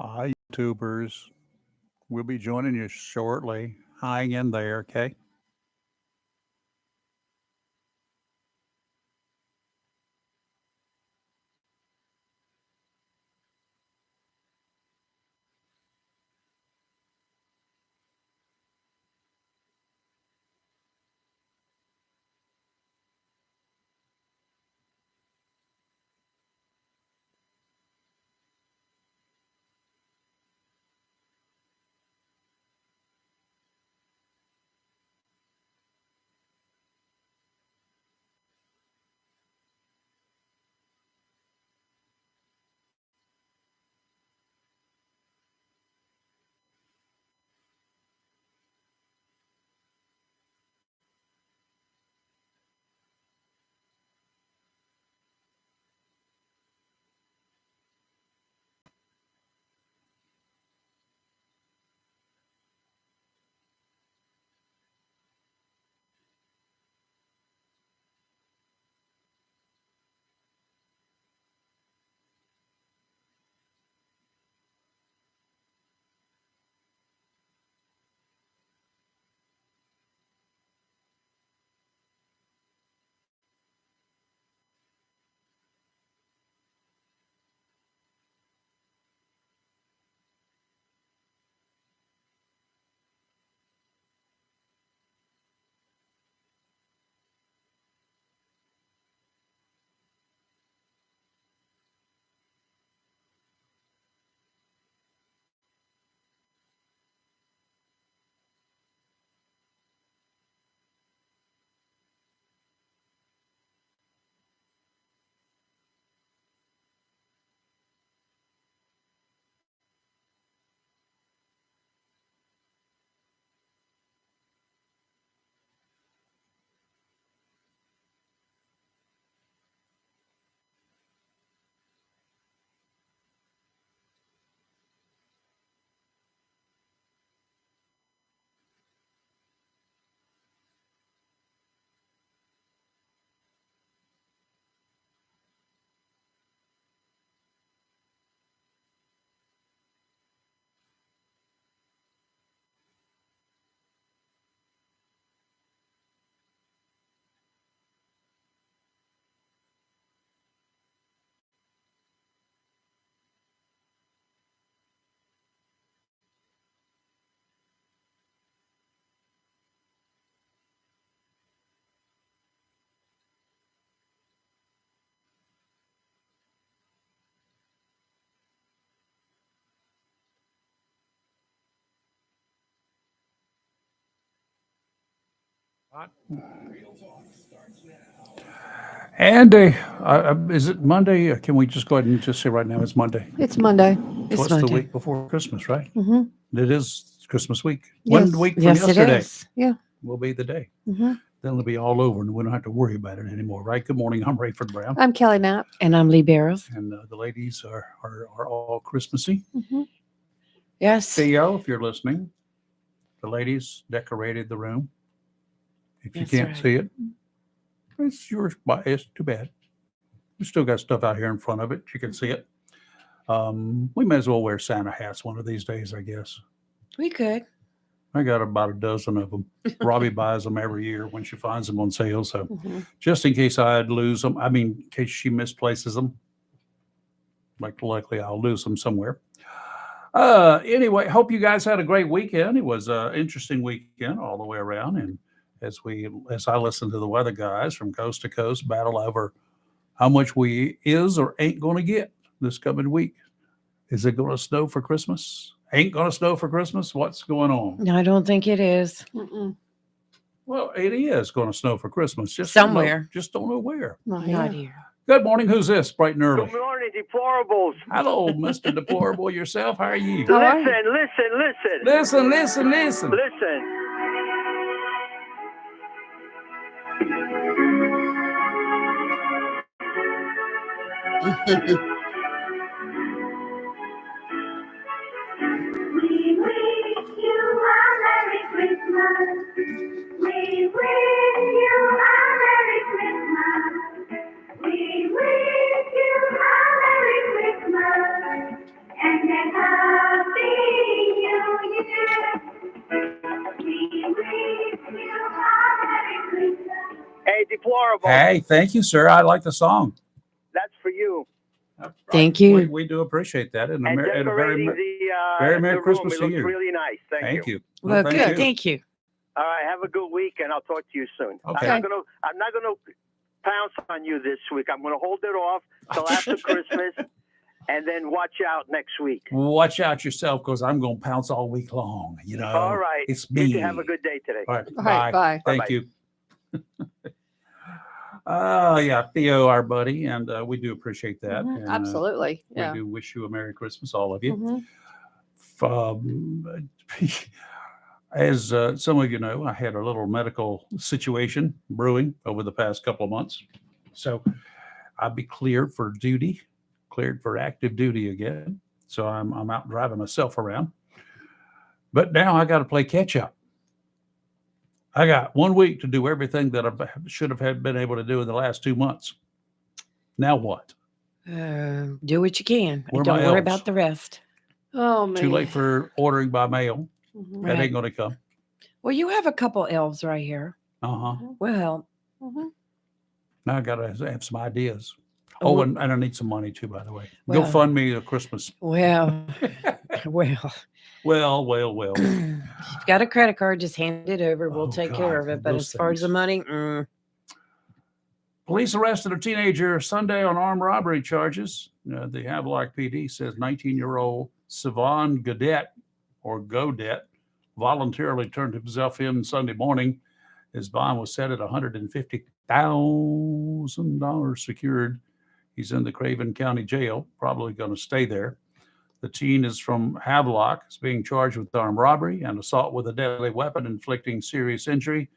Hi, YouTubers. We'll be joining you shortly. Hang in there, okay? Andy, is it Monday? Can we just go ahead and just say right now it's Monday? It's Monday. So It's it's the Monday. week before Christmas, right? Mm-hmm. It is Christmas week. Yes. 1 week from Yes, it yesterday is. Yeah. will be the day. Mm-hmm. Then it'll be all over and we don't have to worry about it anymore, right? Good morning. I'm Rayford Brown. I'm Kelly Knapp. And I'm Lee Barrows. And the ladies are all Christmassy. Mm-hmm. Yes. Theo, if you're listening, the ladies decorated the room. If you That's can't right. see it, it's yours. It's too bad. We still got stuff out here in front of it. You can see it. We may as well wear Santa hats one of these days, I guess. We could. I got about a dozen of them. Robbie buys them every year when she finds them on sale. So Mm-hmm. just in case I'd lose them, in case she misplaces them, likely I'll lose them somewhere. Anyway, hope you guys had a great weekend. It was an interesting weekend all the way around. And as I listen to the weather guys from coast to coast battle over how much we is or ain't going to get this coming week. Is it going to snow for Christmas? Ain't going to snow for Christmas? What's going on? No, I don't think it is. Mm-mm. Well, it is going to snow for Christmas. Somewhere. Just don't know where. Not Not here. here. Good morning. Who's this? Bright and early. Good morning, deplorables. Hello, Mr. Deplorable yourself. How are you? How are you? Listen. Listen. We wish you a Merry Christmas. We wish you a Merry Christmas. We wish you a Merry Christmas and a deplorable. Hey, thank you, sir. I like the song. That's for you. Thank you. We do appreciate that. And, And and a very, decorating very Merry the Christmas room. to It you. looks really nice. Thank you. you. Well, thank good. you. Thank you. All right. Have a good week, and I'll talk to you soon. Okay. I'm not gonna pounce on you this week. I'm gonna hold it off till after Christmas, and then watch out next week. Watch out yourself, because I'm going to pounce all week long. You know. All right. It's You me. two have a good day today. All right. All right, bye. Thank Bye-bye. you. Yeah, Theo, our buddy, and we do appreciate that. Mhm, And, absolutely. Yeah. We do wish you a Merry Christmas, all of you. Mhm. As some of you know, I had a little medical situation brewing over the past couple of months. So I'll be cleared for active duty again. So I'm out driving myself around. But now I got to play catch up. I got 1 week to do everything that I should have been able to do in the last 2 months. Now what? Do what you can. Where are Don't my worry elves? about the rest. Oh man. Too late for ordering by mail. Mhm. That Right. ain't going to come. Well, you have a couple elves right here. Uh-huh. Well, Mhm. Now I got to have some ideas. Oh, Oh, and I need some money too, by the way. Well- Go fund me a Christmas. well, well. Well. If you've got a credit card, just hand it over. We'll Oh, take care God, of it. But those as far as the things. money, Police arrested a teenager Sunday on armed robbery charges. The Havelock PD says 19-year-old Savon Godet voluntarily turned himself in Sunday morning. His bond was set at $150,000 secured. He's in the Craven County Jail, probably going to stay there. The teen is from Havelock, is being charged with armed robbery and assault with a deadly weapon, inflicting serious injury.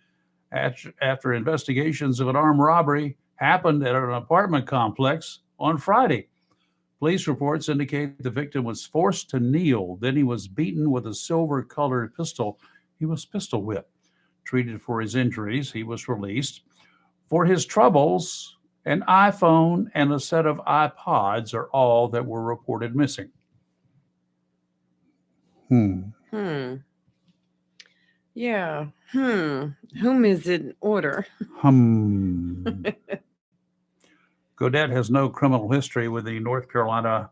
After investigations of an armed robbery happened at an apartment complex on Friday. Police reports indicate the victim was forced to kneel. Then he was beaten with a silver-colored pistol. He was pistol whipped. Treated for his injuries, he was released. For his troubles, an iPhone and a set of iPods are all that were reported missing. yeah. Whom is it in order? Godet has no criminal history with the North Carolina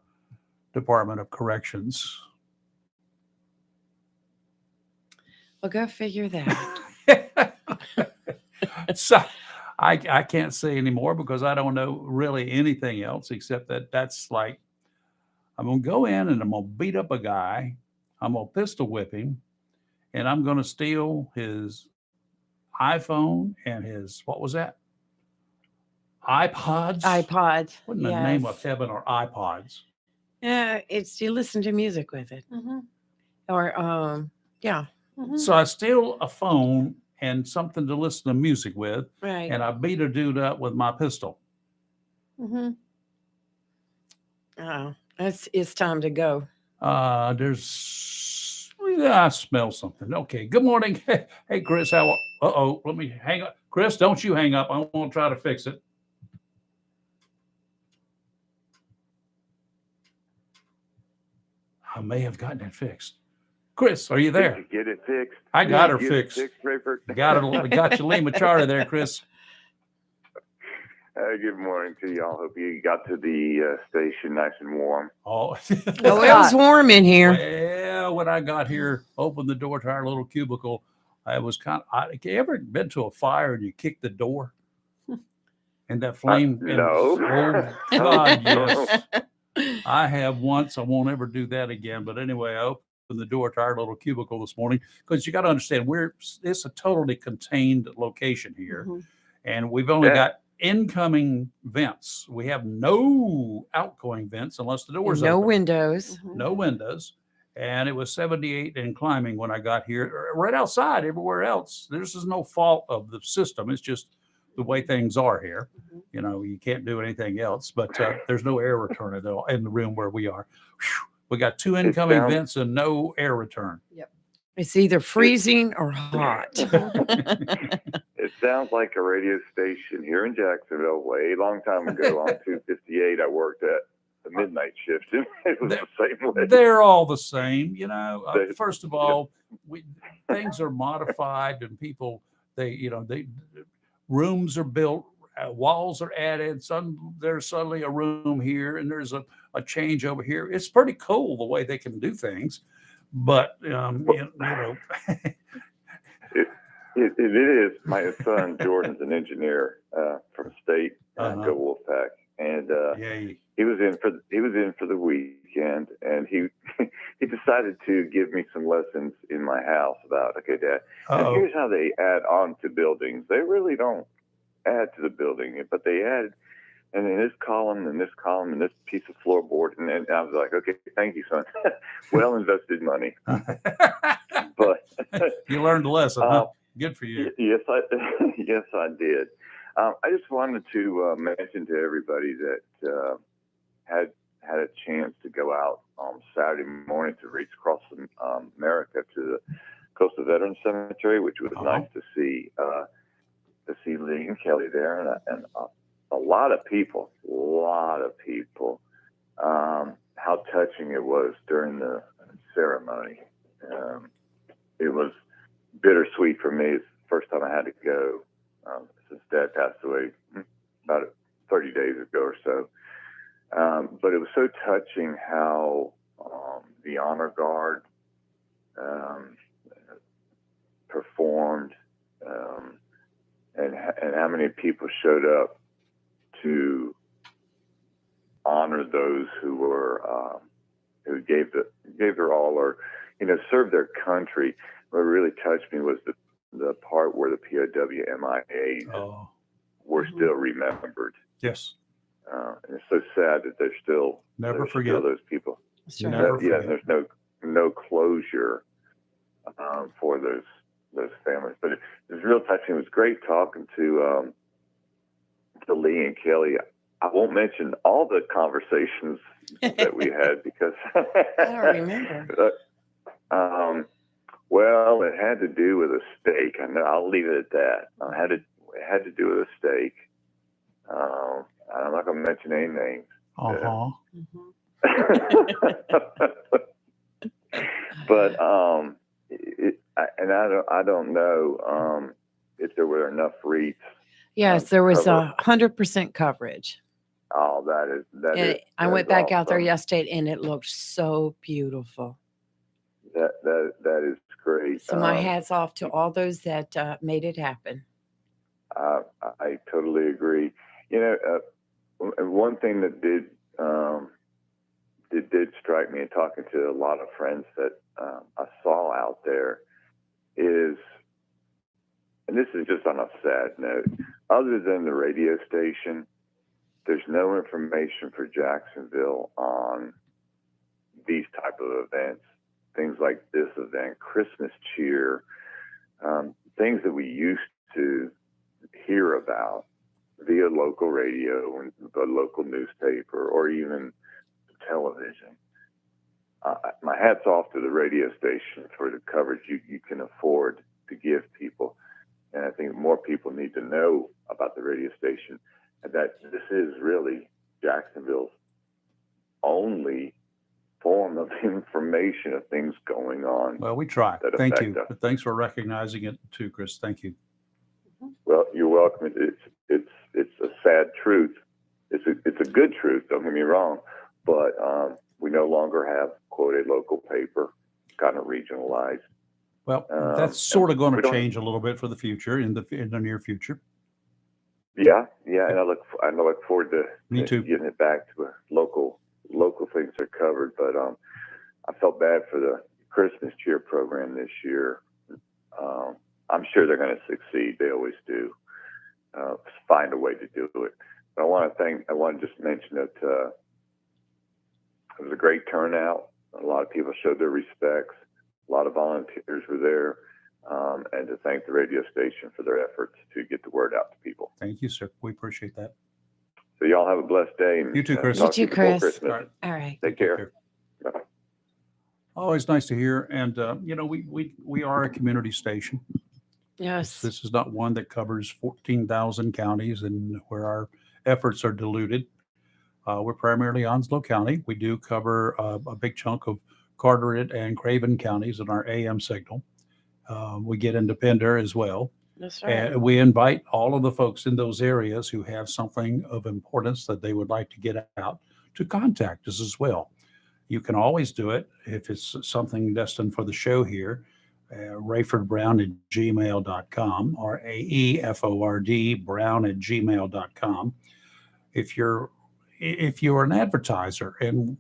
Department of Corrections. Well, go figure that. So I can't say anymore because I don't know really anything else except that that's like, I'm going to go in and I'm going to beat up a guy. I'm going to pistol whip him, and I'm going to steal his iPhone and his, what was that? iPods? iPod. What in the name of heaven are iPods? Yeah, it's you listen to music with it, Mhm. or yeah, Mhm. So I steal a phone and something to listen to music with, right. and I beat a dude up with my pistol. Mhm. Oh, it's time to go. I smell something. Okay. Good morning. Hey, Chris, let me hang up. Chris, don't you hang up. I won't try to fix it. I may have gotten it fixed. Chris, are you Did there? you get it fixed? I got her Did you get it fixed. Rayford? Got your Lima Charter there, Chris. Good morning to y'all. Hope you got to the station nice and warm. Oh, Oh, it was warm in here. well, when I got here, opened the door to our little cubicle, I was you ever been to a fire and you kick the door? And that flame? No. Oh, God, yes. I have once. I won't ever do that again. But anyway, I opened the door to our little cubicle this morning because you got to understand, it's a totally contained location here. Mhm. And we've only Yeah. got incoming vents. We have no outgoing vents unless the door's No open. windows. Mhm. No windows. And it was 78 and climbing when I got here. Right outside, everywhere else, this is no fault of the system. It's just the way things are here. Mhm. You know, you can't do anything else. But there's no air return at all in the room where we are. Whew. We got two incoming sounds- vents and no air return. It's either freezing or hot. It sounds like a radio station here in Jacksonville. Way long time ago on 258, I worked at the midnight shift. It was the same way. They're all the same, you know. They- First of all, things are modified, and people rooms are built, walls are added. There's suddenly a room here, and there's a change over here. It's pretty cool the way they can do things, but It is. My son Jordan's an engineer from state, Uh-huh. go Wolfpack, and Yay. he was in for the weekend, and he he decided to give me some lessons in my house about, okay, Dad, and Uh-oh. here's how they add on to buildings. They really don't add to the building, but they add, and in this column, and this column, and this piece of floorboard, and I was like, okay, thank you, son. Well invested money. But You learned a lesson, huh? Good for you. yes, I did. I just wanted to mention to everybody that had a chance to go out on Saturday morning to race across America to the Coastal Veterans Cemetery, which was nice to see Lee and Kelly there, and a lot of people. How touching it was during the ceremony. It was bittersweet for me. It's the first time I had to go since Dad passed away about 30 days ago or so. But it was so touching how the honor guard performed, and how many people showed up to honor those who were who gave their all, or served their country. What really touched me was the part where the POW MIAs were still remembered. Yes. And it's so sad that there's still forget those people. Sure. Never Yeah, forget. there's no closure for those families. But it was real touching. It was great talking to Lee and Kelly. I won't mention all the conversations that we had because I don't remember. Well, it had to do with a steak. I know. I'll leave it at that. It had to do with a steak. I'm not going to mention any names. Uh-huh. But I don't know if there were enough wreaths. Yes, there was cover. 100% coverage. Oh, that And is. I that went is back out there awesome. yesterday, and it looked so beautiful. That is great. So my hat's off to all those that made it happen. I totally agree. One thing that did strike me in talking to a lot of friends that I saw out there is, and this is just on a sad note, other than the radio station, there's no information for Jacksonville on these type of events, things like this event, Christmas cheer, things that we used to hear about via local radio and the local newspaper or even television. My hat's off to the radio station for the coverage you can afford to give people. And I think more people need to know about the radio station, and that this is really Jacksonville's only form of information of things going on. Well, we try. that Thank affect you. us. But thanks for recognizing it too, Chris. Thank you. Well, you're welcome. It's a sad truth. It's a good truth. Don't get me wrong, but we no longer have quote a local paper, kind of regionalized. Well, that's sort of going we to don't- change a little bit for the future, in the near future. Yeah, and I look forward to Me too. getting it back to where local things are covered. But I felt bad for the Christmas cheer program this year. I'm sure they're going to succeed. They always do. Find a way to do it. But I want to just mention that it was a great turnout. A lot of people showed their respects. A lot of volunteers were there, and to thank the radio station for their efforts to get the word out to people. Thank you, sir. We appreciate that. So y'all have a blessed day. And, You too, Chris. talk to You too, before Chris. Christmas. All right. All right. Take care. Bye. Always nice to hear. And, we are a community station. Yes. This is not one that covers 14,000 counties and where our efforts are diluted. We're primarily Onslow County. We do cover a big chunk of Carteret and Craven counties in our AM signal. We get into Pender as well. That's right. And we invite all of the folks in those areas who have something of importance that they would like to get out to contact us as well. You can always do it if it's something destined for the show here. rayfordbrown@gmail.com, or AEFORD brown@gmail.com. If you're an advertiser, and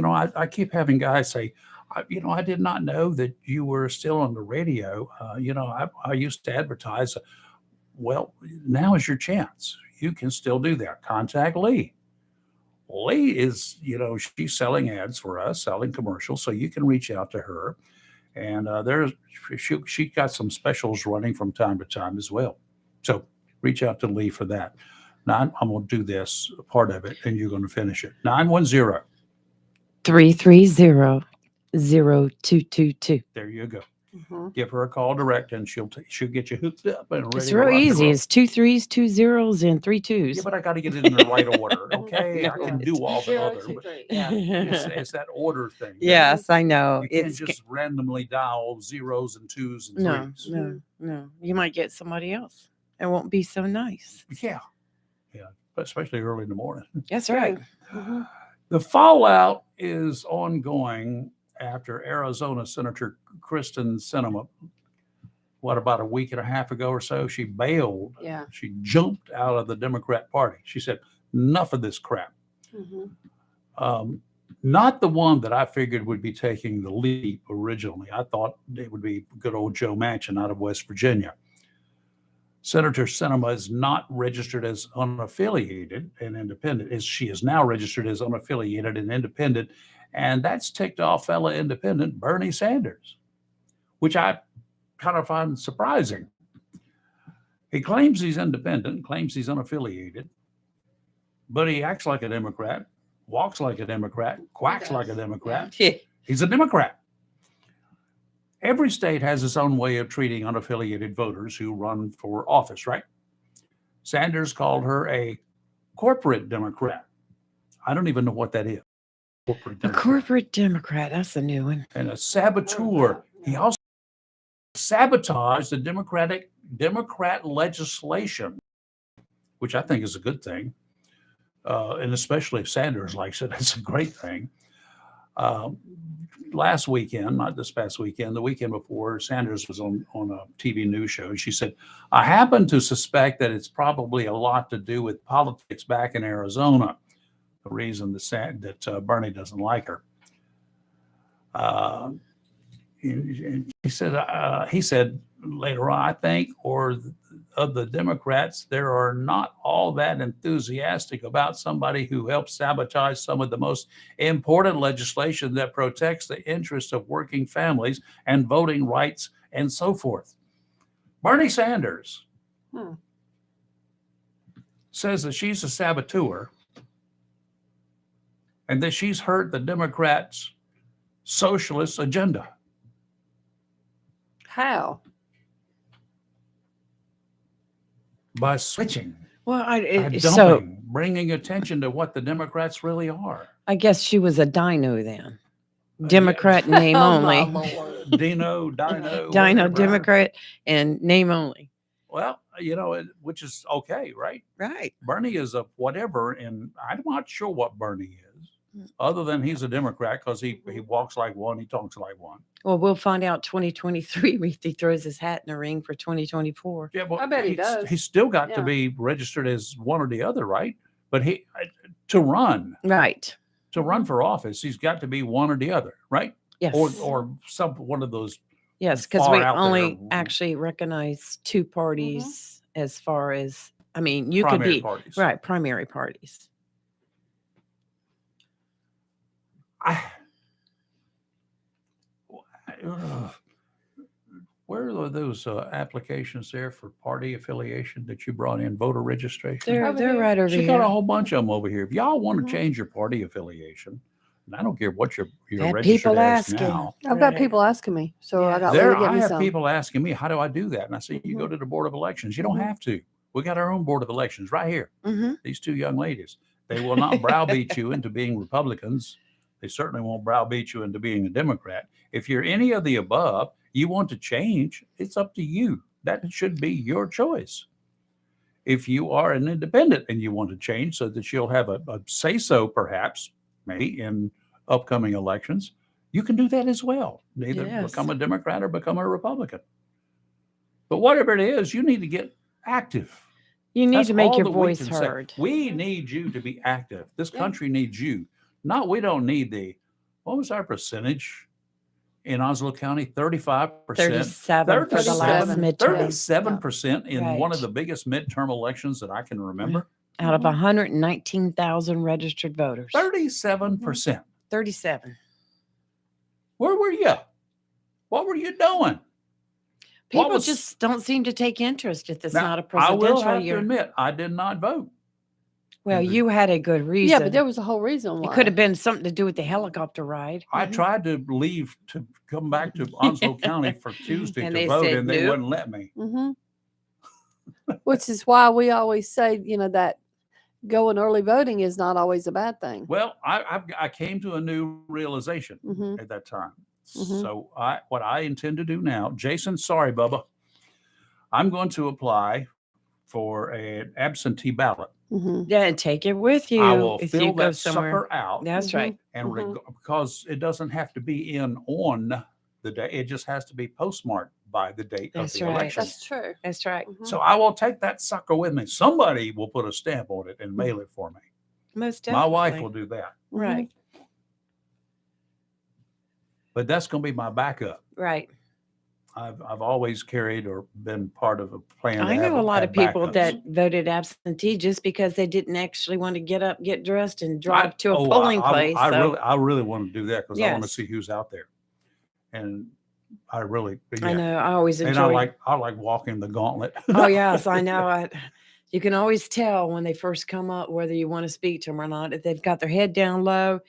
I keep having guys say, I did not know that you were still on the radio. I used to advertise. Well, now is your chance. You can still do that. Contact Lee. Lee is, she's selling ads for us, selling commercials, so you can reach out to her. And she got some specials running from time to time as well. So reach out to Lee for that. Now I'm going to do this part of it, and you're going to finish it. 910. 330-0222. There you go. Mhm. Give her a call direct, and she'll get you hooked up and ready It's to real rock and easy. roll. It's 2 3s, 2 zeros, and 3 2s. Yeah, but I got to get it in the right order. Okay, I can No. do all the 0, other. 2, But 3. it's that order thing. Yes, I know. You can't It's just randomly dial zeros and twos and no, threes. no. You might get somebody else. It won't be so nice. Yeah, but especially early in the morning. That's right. Mhm. The fallout is ongoing after Arizona Senator Kristen Sinema, about a week and a half ago or so, she bailed. Yeah. She jumped out of the Democrat Party. She said, enough of this crap. Mhm. Not the one that I figured would be taking the leap originally. I thought it would be good old Joe Manchin out of West Virginia. Senator Sinema is not registered as unaffiliated and independent. She is now registered as unaffiliated and independent, and that's ticked off fellow independent Bernie Sanders, which I kind of find surprising. He claims he's independent, claims he's unaffiliated, but he acts like a Democrat, walks like a Democrat, quacks like a Democrat. He's a Democrat. Every state has its own way of treating unaffiliated voters who run for office, right? Sanders called her a corporate Democrat. I don't even know what that is. Corporate A Democrat. corporate Democrat. That's a new one. And a saboteur. He also sabotaged the Democrat legislation, which I think is a good thing. And especially if Sanders likes it, it's a great thing. Last weekend, not this past weekend, the weekend before, Sanders was on a TV news show. And she said, I happen to suspect that it's probably a lot to do with politics back in Arizona, the reason that Bernie doesn't like her. And he said later on, I think, of the Democrats, there are not all that enthusiastic about somebody who helps sabotage some of the most important legislation that protects the interests of working families and voting rights and so forth. Bernie Sanders says that she's a saboteur and that she's hurt the Democrats' socialist agenda. How? By switching, Well, by so dumping, bringing attention to what the Democrats really are. I guess she was a dino then. Democrat name Oh, my only. Lord. Dino, Dino whatever. Democrat and name only. Well, which is okay, right? Right. Bernie is a whatever, and I'm not sure what Bernie is, other than he's a Democrat because he walks like one, he talks like one. Well, we'll find out 2023 if he throws his hat in the ring for 2024. Yeah, well, I bet he does. He's still got to Yeah. be registered as one or the other, right? But to run Right. for office, he's got to be one or the other, right? Yes. Or one of those. Yes, because far we out only there. actually recognize two parties as far as, I mean, you could primary be parties. right, primary parties. Where are those applications there for party affiliation that you brought in, voter registration? They're Over here. right over She here. got a whole bunch of them over here. If y'all want to Mhm. change your party affiliation, and I don't care what you're Had registered people as asking. now. I've got Right. people asking me, so I Yeah. got Lou to get I me have some. people asking me, how do I do that? And I say, you go to the Board of Elections. You don't have to. We got our own Board of Elections right here. Mm-hmm. These two young ladies. They will not browbeat you into being Republicans. They certainly won't browbeat you into being a Democrat. If you're any of the above, you want to change, it's up to you. That should be your choice. If you are an independent and you want to change so that you'll have a say-so, perhaps, maybe in upcoming elections, you can do that as well. Either Yes. become a Democrat or become a Republican. But whatever it is, you need to get active. You need That's to make all your that we voice can say. heard. We need you to be active. This Yeah. country needs you. We don't need what was our percentage in Onslow County? 35%. 37 for the last 37. midterm. 37% in one of Right. the biggest midterm elections that I can remember. Out of Mhm. 119,000 registered voters. 37%. 37. Where were you? What were you doing? What People was- just don't seem to take interest if it's Now, not a I will presidential have to year. admit, I did not vote. Well, Mhm. you had a good reason. Yeah, but there was a whole reason why. It could have been something to do with the helicopter ride. I Mhm. tried to leave to come back to Onslow County for Tuesday And to they vote, said and they nope. wouldn't let me. Which is why we always say, that going early voting is not always a bad thing. Well, I came to a new realization Mhm. at that time. Mhm. So what I intend to do now, Jason, sorry, Bubba, I'm going to apply for an absentee ballot. Mhm. Yeah, and take it with you I will if fill you go that somewhere. sucker out, That's Mhm. right. and Mhm. because it doesn't have to be in on the day, it just has to be postmarked by the date That's of the right. election. That's true. That's right. Mhm. So I will take that sucker with me. Somebody will put a stamp on it and mail it for me. Most My definitely. wife will do that, Right. but that's going to be my backup. Right. I've always carried or been part of a plan. I to know a lot have of people backups. that voted absentee just because they didn't actually want to get up, get dressed, and drive to a polling place. I so really want to do that because I want to Yes. see who's out there, and I really, I yeah. know. I always And enjoy. I like walking the gauntlet. Oh yes, I know. You can always tell when they first come up whether you want to speak to them or not. If they've got their head down low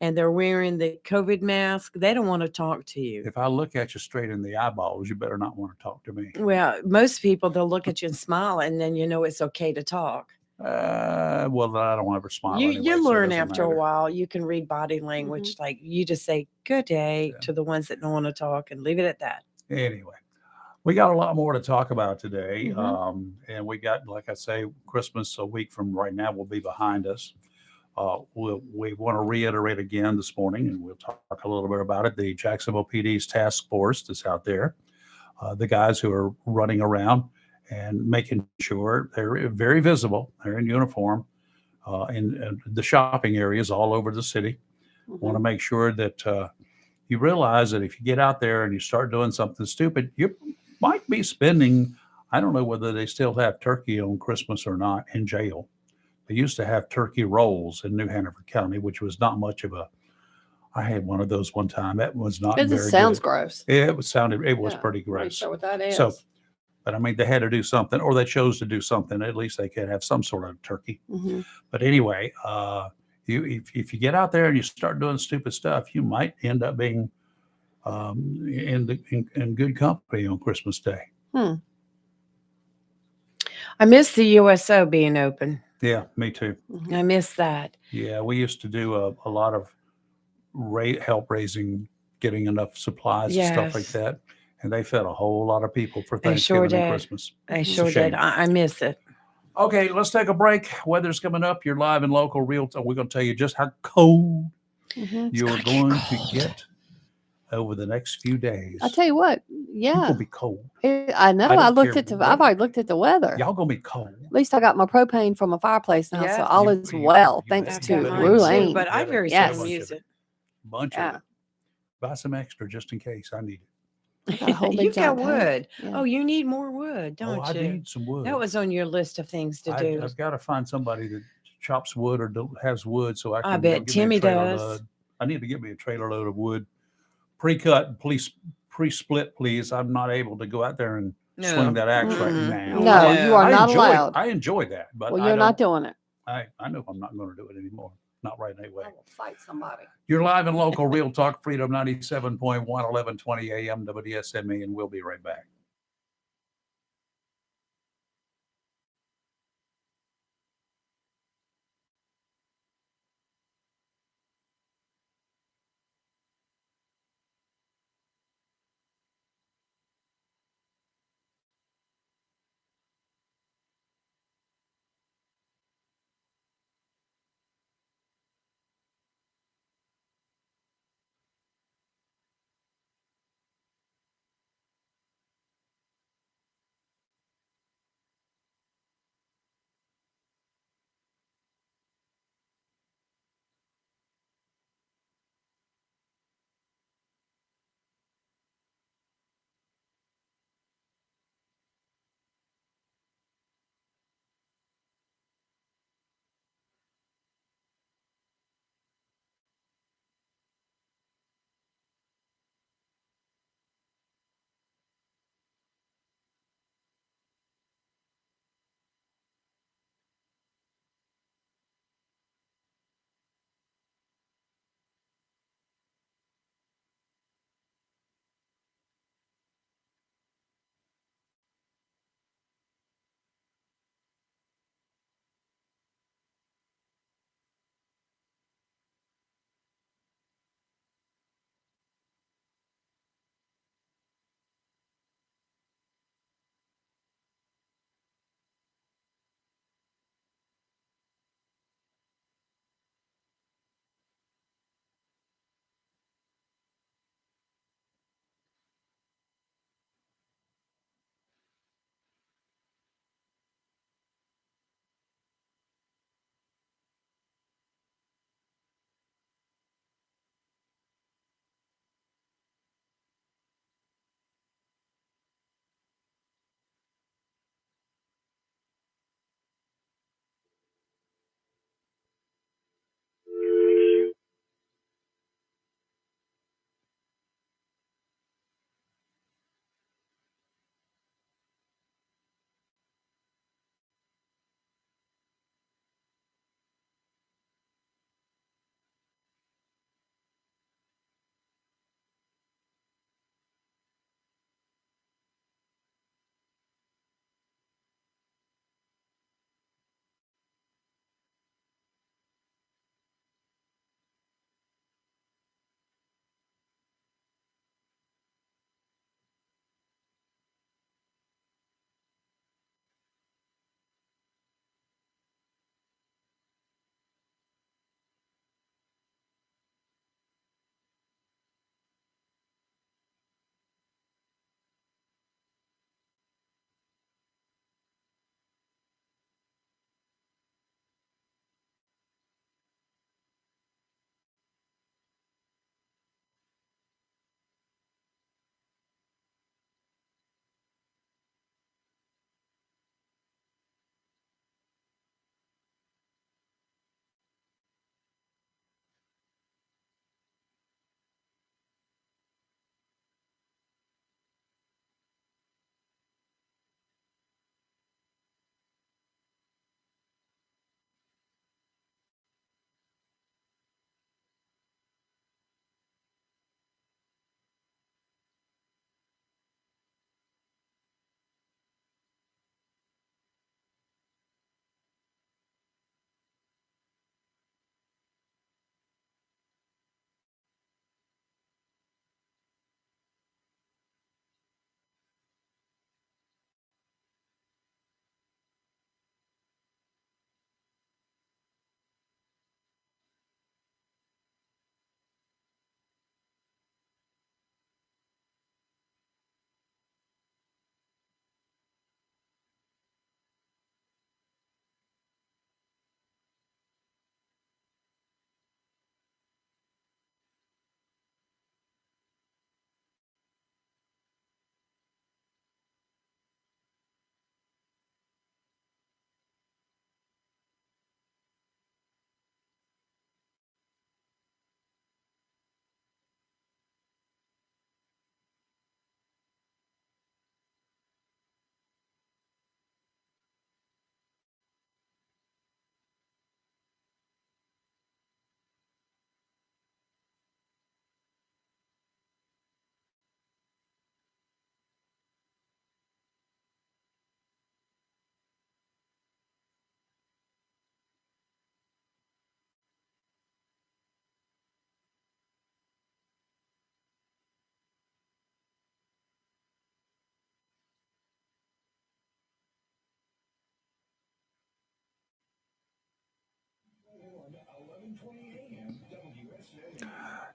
and they're wearing the COVID mask, they don't want to talk to you. If I look at you straight in the eyeballs, you better not want to talk to me. Well, most people they'll look at you and smile, and then you know it's okay to talk. Well, I don't ever smile. You anyway, so it learn doesn't after a matter. while. You can read body language. Like you just say "good day" Yeah. to the ones that don't want to talk, and leave it at that. Anyway, we got a lot more to talk about today. Mhm. And we got, like I say, Christmas a week from right now will be behind us. We want to reiterate again this morning, and we'll talk a little bit about it. The Jacksonville PD's task force that's out there, the guys who are running around and making sure they're very visible. They're in uniform in the shopping areas all over the city. Want to make sure that you realize that if you get out there and you start doing something stupid, you might be spending, I don't know whether they still have turkey on Christmas or not in jail. They used to have turkey rolls in New Hanover County, which was not much of I had one of those one time. That was not It very just sounds good. gross. It was Yeah, pretty I'm not gross. sure what that is. So, but I mean, they had to do something, or they chose to do something. At least they could have some sort of turkey. Mhm. But anyway, if you get out there and you start doing stupid stuff, you might end up being in good company on Christmas Day. I miss the USO being open. Yeah, me too. I miss that. Yeah, we used to do a lot of help raising, getting enough supplies and stuff like Yes. that. And they fed a whole lot of people for They sure Thanksgiving and did. Christmas. I It's a sure shame. did. I miss it. Okay, let's take a break. Weather's coming up. You're live and local, real time. We're going to tell you just how cold Mhm. you're gonna get going to cold. get over the next few days. I tell you what, You're yeah, going to be cold. I know. I I don't looked care at the. what- I've already looked at the weather. Y'all going to be cold. At least I got my propane from a fireplace now, so Yes. all You- is you- well, you thanks better- to you better mine use too, Ruane. but I Yeah, very Yes. seldom use it. Bunch Yeah. of it. Buy some extra just in case I need it. Got a whole big You got giant tank. wood. Yeah. Oh, you need more wood, don't Oh, I you? need some wood. That was on your list of things to do. I've got to find somebody that chops wood or has wood so I can. I bet get me a Timmy trailer does. load. I need to get me a trailer load of wood, pre-cut, please, pre-split, please. I'm not able to go out there and swing that axe right Mm-mm. now. No, No. you are not allowed. I enjoy that, but Well, I you're not don't- doing it. I know I'm not going to do it anymore. Not right away. I will fight somebody. You're live and local, Real Talk Freedom 97.1, 1120 AM WSME, and we'll be right back.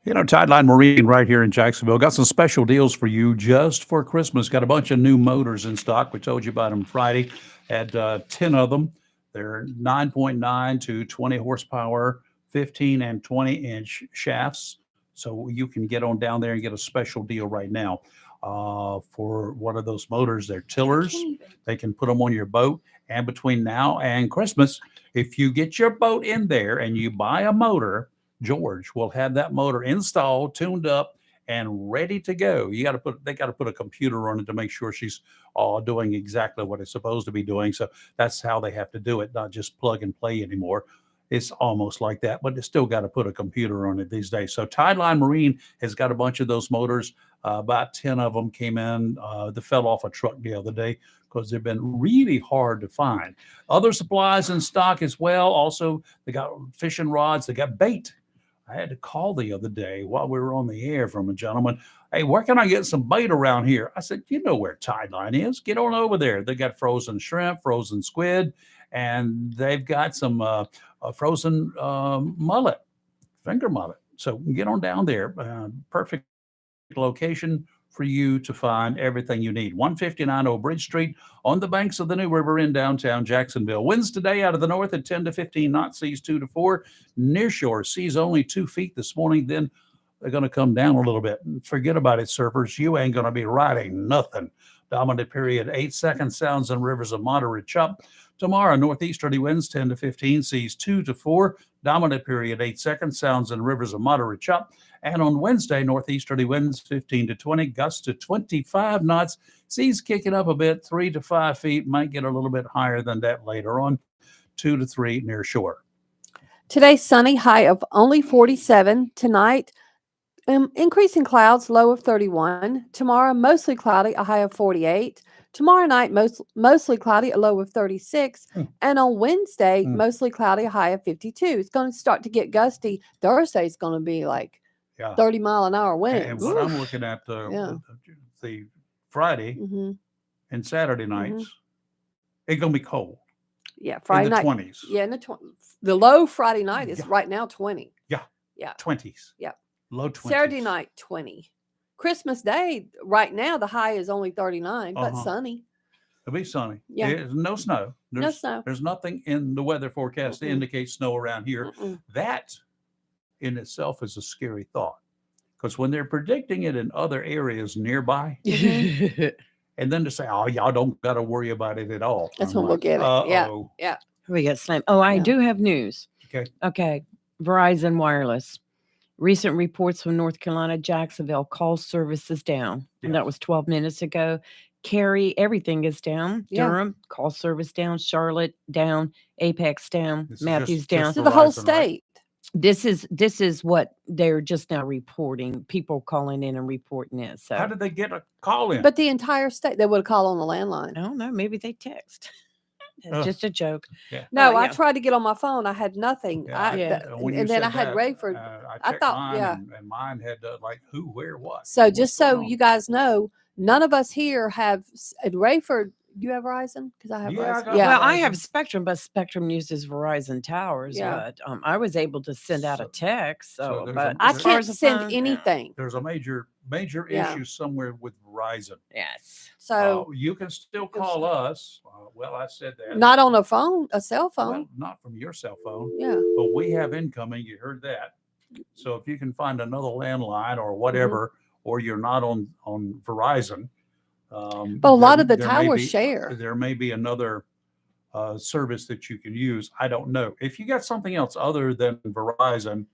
Tideline Marine right here in Jacksonville got some special deals for you just for Christmas. Got a bunch of new motors in stock. We told you about them Friday. Had 10 of them. They're 9.9 to 20 horsepower, 15 and 20-inch shafts. So you can get on down there and get a special deal right now for one of those motors. They're tillers. They can put them on your boat. And between now and Christmas, if you get your boat in there and you buy a motor, George will have that motor installed, tuned up, and ready to go. They got to put a computer on it to make sure she's doing exactly what it's supposed to be doing. So that's how they have to do it, not just plug and play anymore. It's almost like that, but they still got to put a computer on it these days. So Tideline Marine has got a bunch of those motors. About 10 of them came in. They fell off a truck the other day because they've been really hard to find. Other supplies in stock as well. Also, they got fishing rods. They got bait. I had to call the other day while we were on the air from a gentleman. Hey, where can I get some bait around here? I said, you know where Tideline is. Get on over there. They got frozen shrimp, frozen squid, and they've got some frozen mullet, finger mullet. So get on down there. Perfect location for you to find everything you need. 159 Old Bridge Street on the banks of the New River in downtown Jacksonville. Winds today out of the north at 10 to 15 knots, seas 2 to 4. Nearshore seas only 2 feet this morning. Then they're going to come down a little bit. Forget about it, surfers. You ain't going to be riding nothing. Dominant period 8 seconds. Sounds and rivers of moderate chop. Tomorrow, northeasterly winds 10 to 15, seas 2 to 4. Dominant period 8 seconds. Sounds and rivers of moderate chop. And on Wednesday, northeasterly winds 15 to 20, gusts to 25 knots. Seas kicking up a bit, 3 to 5 feet. Might get a little bit higher than that later on, 2 to 3 near shore. Today, sunny, high of only 47. Tonight, increasing clouds, low of 31. Tomorrow, mostly cloudy, a high of 48. Tomorrow night, mostly cloudy, a low of 36. And on Wednesday, mostly cloudy, a high of 52. It's going to start to get gusty. Thursday is going to be like 30-mile-an-hour winds. And what I'm looking at the Friday and Saturday nights, it's going to be cold. Yeah, Friday in the night. 20s. Yeah, in the 20s. The low Friday night is right now 20. Yeah. Yeah. 20s. Yeah. Low 20s. Saturday night 20. Christmas Day, right now the high is only 39, but sunny. It'll be sunny. Yeah. There's no snow. No snow. There's nothing in the weather forecast to indicate snow around here. That in itself is a scary thought, because when they're predicting it in other areas nearby, and then to say, "Oh, y'all don't got to worry about it at all." That's when we'll get it. Yeah. We got slammed. Oh, I do have news. Okay. Verizon Wireless. Recent reports from North Carolina, Jacksonville, call service is down. And that was 12 minutes ago. Cary, everything is down. Yeah. Durham, call service down. Charlotte, down. Apex, down. Matthews, down. So the whole state. This is what they're just now reporting. People calling in and reporting it. So how did they get a call in? But the entire state, they would call on the landline. I don't know. Maybe they text. That's just a joke. Yeah. No, I tried to get on my phone. I had nothing. And then I had Rayford. I thought, mine and mine had like who, where, what. So just so you guys know, none of us here have at Rayford. You have Verizon? Because I have Verizon. Well, I have Spectrum, but Spectrum uses Verizon towers. Yeah. But I was able to send out a text. But I can't send anything. There's a major issue somewhere with Verizon. Yes. So you can still call us. Well, I said that. Not on a phone, a cell phone. Well, not from your cell phone. Yeah. But we have incoming. You heard that. So if you can find another landline or whatever, or you're not on Verizon. But a lot of the towers share. There may be another service that you can use. I don't know. If you got something else other than Verizon,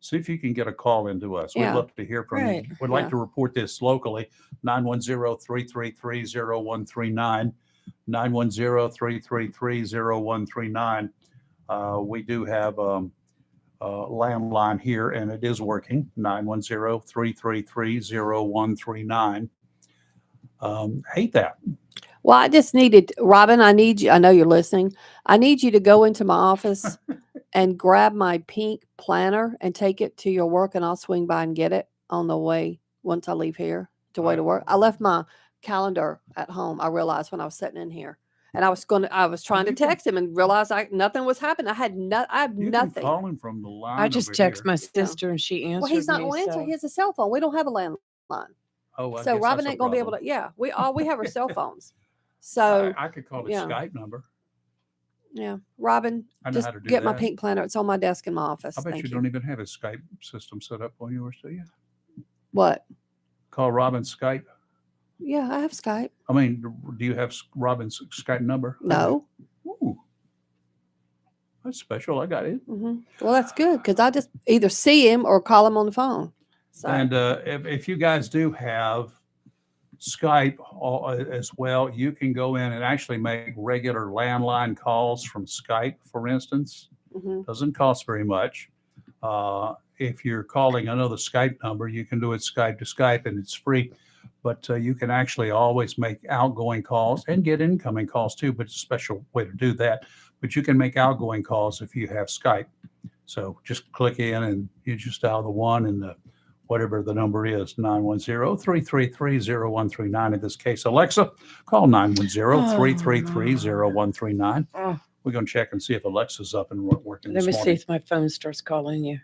see if you can get a call into us. We'd love to hear from you. We'd like to report this locally. 910-333-0139. 910-333-0139. We do have a landline here, and it is working. 910-333-0139. Hate that. Well, I just needed, Robin, I need you. I know you're listening. I need you to go into my office and grab my pink planner and take it to your work, and I'll swing by and get it on the way once I leave here to way to work. I left my calendar at home. I realized when I was sitting in here, And I was trying to text him and realized nothing was happening. I have You nothing. can call him from the line. I just over text here. my sister and she answered Well, he's not me, going to answer. so- He has a cell phone. We don't have a landline. Oh, I So guess Robin that's a ain't going to be able problem. to. Yeah, we have our cell phones. So I could call his yeah. Skype number. yeah, Robin, I know just how to do get my that. pink planner. It's on my desk in my office. I bet Thank you don't even have his Skype system set up on yours, do you? What? Call Robin's Skype. Yeah, I have Skype. I mean, do you have Robin's Skype number? No. Ooh, that's special. I got it. Well, that's good because I just either see him or call him on the phone. So And if you guys do have Skype as well, you can go in and actually make regular landline calls from Skype, for instance. mhm. Doesn't cost very much. If you're calling another Skype number, you can do it Skype to Skype and it's free. But you can actually always make outgoing calls and get incoming calls too, but it's a special way to do that. But you can make outgoing calls if you have Skype. So just click in and you just dial the one and the whatever the number is, 910-333-0139. In this case, Alexa, call 910-333-0139. Oh, We're going to check and see if Alexa's up and working let this me see morning. if my phone starts calling you.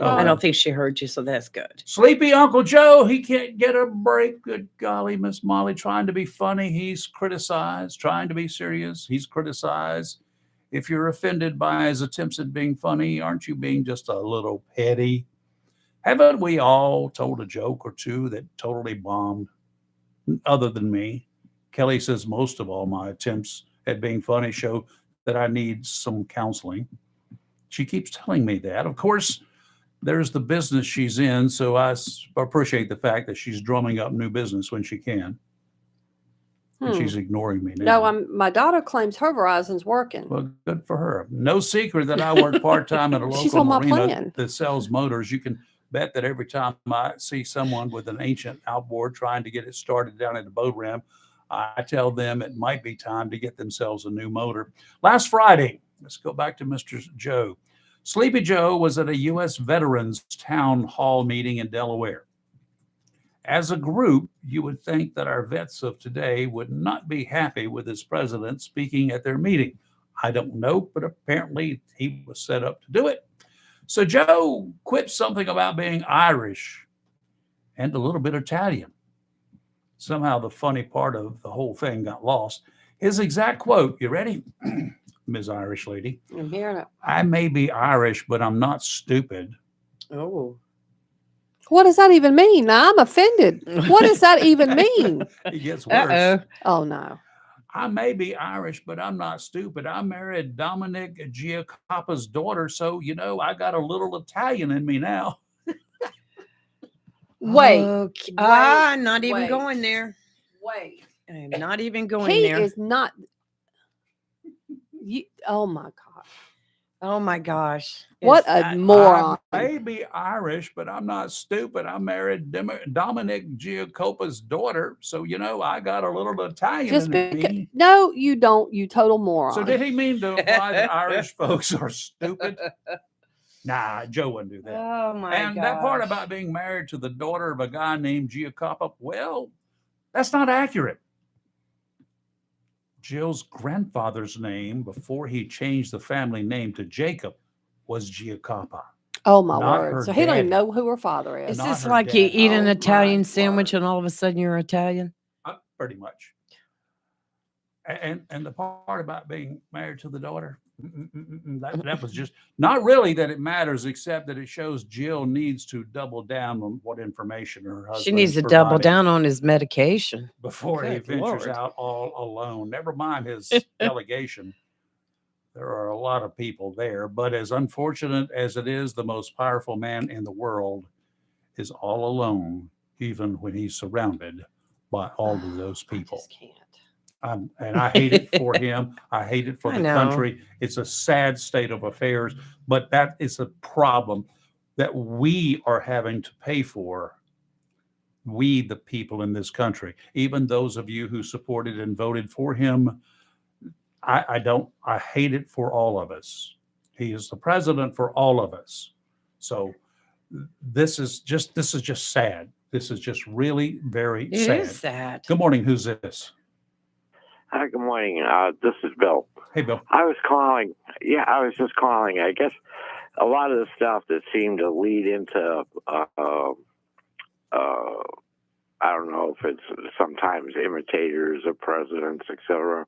Oh, I don't think she heard you, so that's good. Sleepy Uncle Joe, he can't get a break. Good golly, Miss Molly, trying to be funny. He's criticized. Trying to be serious. He's criticized. If you're offended by his attempts at being funny, aren't you being just a little petty? Haven't we all told a joke or two that totally bombed, other than me? Kelly says most of all my attempts at being funny show that I need some counseling. She keeps telling me that. Of course, there's the business she's in, so I appreciate the fact that she's drumming up new business when she can. And she's ignoring me now. No, my daughter claims her Verizon's working. Well, good for her. No secret that I work part-time at a She's local on my marina plan. that sells motors. You can bet that every time I see someone with an ancient outboard trying to get it started down at the boat ramp, I tell them it might be time to get themselves a new motor. Last Friday, let's go back to Mr. Joe. Sleepy Joe was at a U.S. Veterans Town Hall meeting in Delaware. As a group, you would think that our vets of today would not be happy with his president speaking at their meeting. I don't know, but apparently he was set up to do it. So Joe quipped something about being Irish and a little bit Italian. Somehow the funny part of the whole thing got lost. His exact quote, you ready? Ms. Irish lady. I'm hearing it. I may be Irish, but I'm not stupid. Oh. What does that even mean? Now I'm offended. What does that even mean? It gets worse. Uh-oh. Oh no. I may be Irish, but I'm not stupid. I married Dominic Giacoppa's daughter, so I got a little Italian in me now. Wait. Okay. Wait, Not even wait. going there. Wait. I'm not even going He there. is not. Oh my God. Oh my gosh. What It's- a moron. I may be Irish, but I'm not stupid. I married Dominic Giacoppa's daughter, so I got a little Italian Just in because. me. No, you don't. You total moron. So did he mean to imply that Irish folks are stupid? Nah, Joe wouldn't do that. Oh my And that part gosh. about being married to the daughter of a guy named Giacoppa, well, that's not accurate. Jill's grandfather's name before he changed the family name to Jacob was Giacoppa. Oh my Not her word. So he don't even daddy. know who her father is. Is not this her like you dad. eat an Oh my Italian sandwich word. and all of a sudden you're Italian? Pretty much. And the part about being married to the daughter, that was just not really that it matters, except that it shows Jill needs to double down on what information her husband She needs is to double providing down on his medication. before he Good ventures Lord. out all alone. Never mind his delegation. There are a lot of people there, but as unfortunate as it is, the most powerful man in the world is all alone, even when he's surrounded by all of those I people. just can't. And I hate it for him. I hate it for I the know. country. It's a sad state of affairs, but that is a problem that we are having to pay for. We, the people in this country, even those of you who supported and voted for him, I hate it for all of us. He is the president for all of us. So this is just sad. This is just really very It sad. is sad. Good morning. Who's this? Hi, good morning. This is Bill. Hey, Bill. I was calling. Yeah, I was just calling. I guess a lot of the stuff that seemed to lead into, I don't know if it's sometimes imitators of presidents, etc.,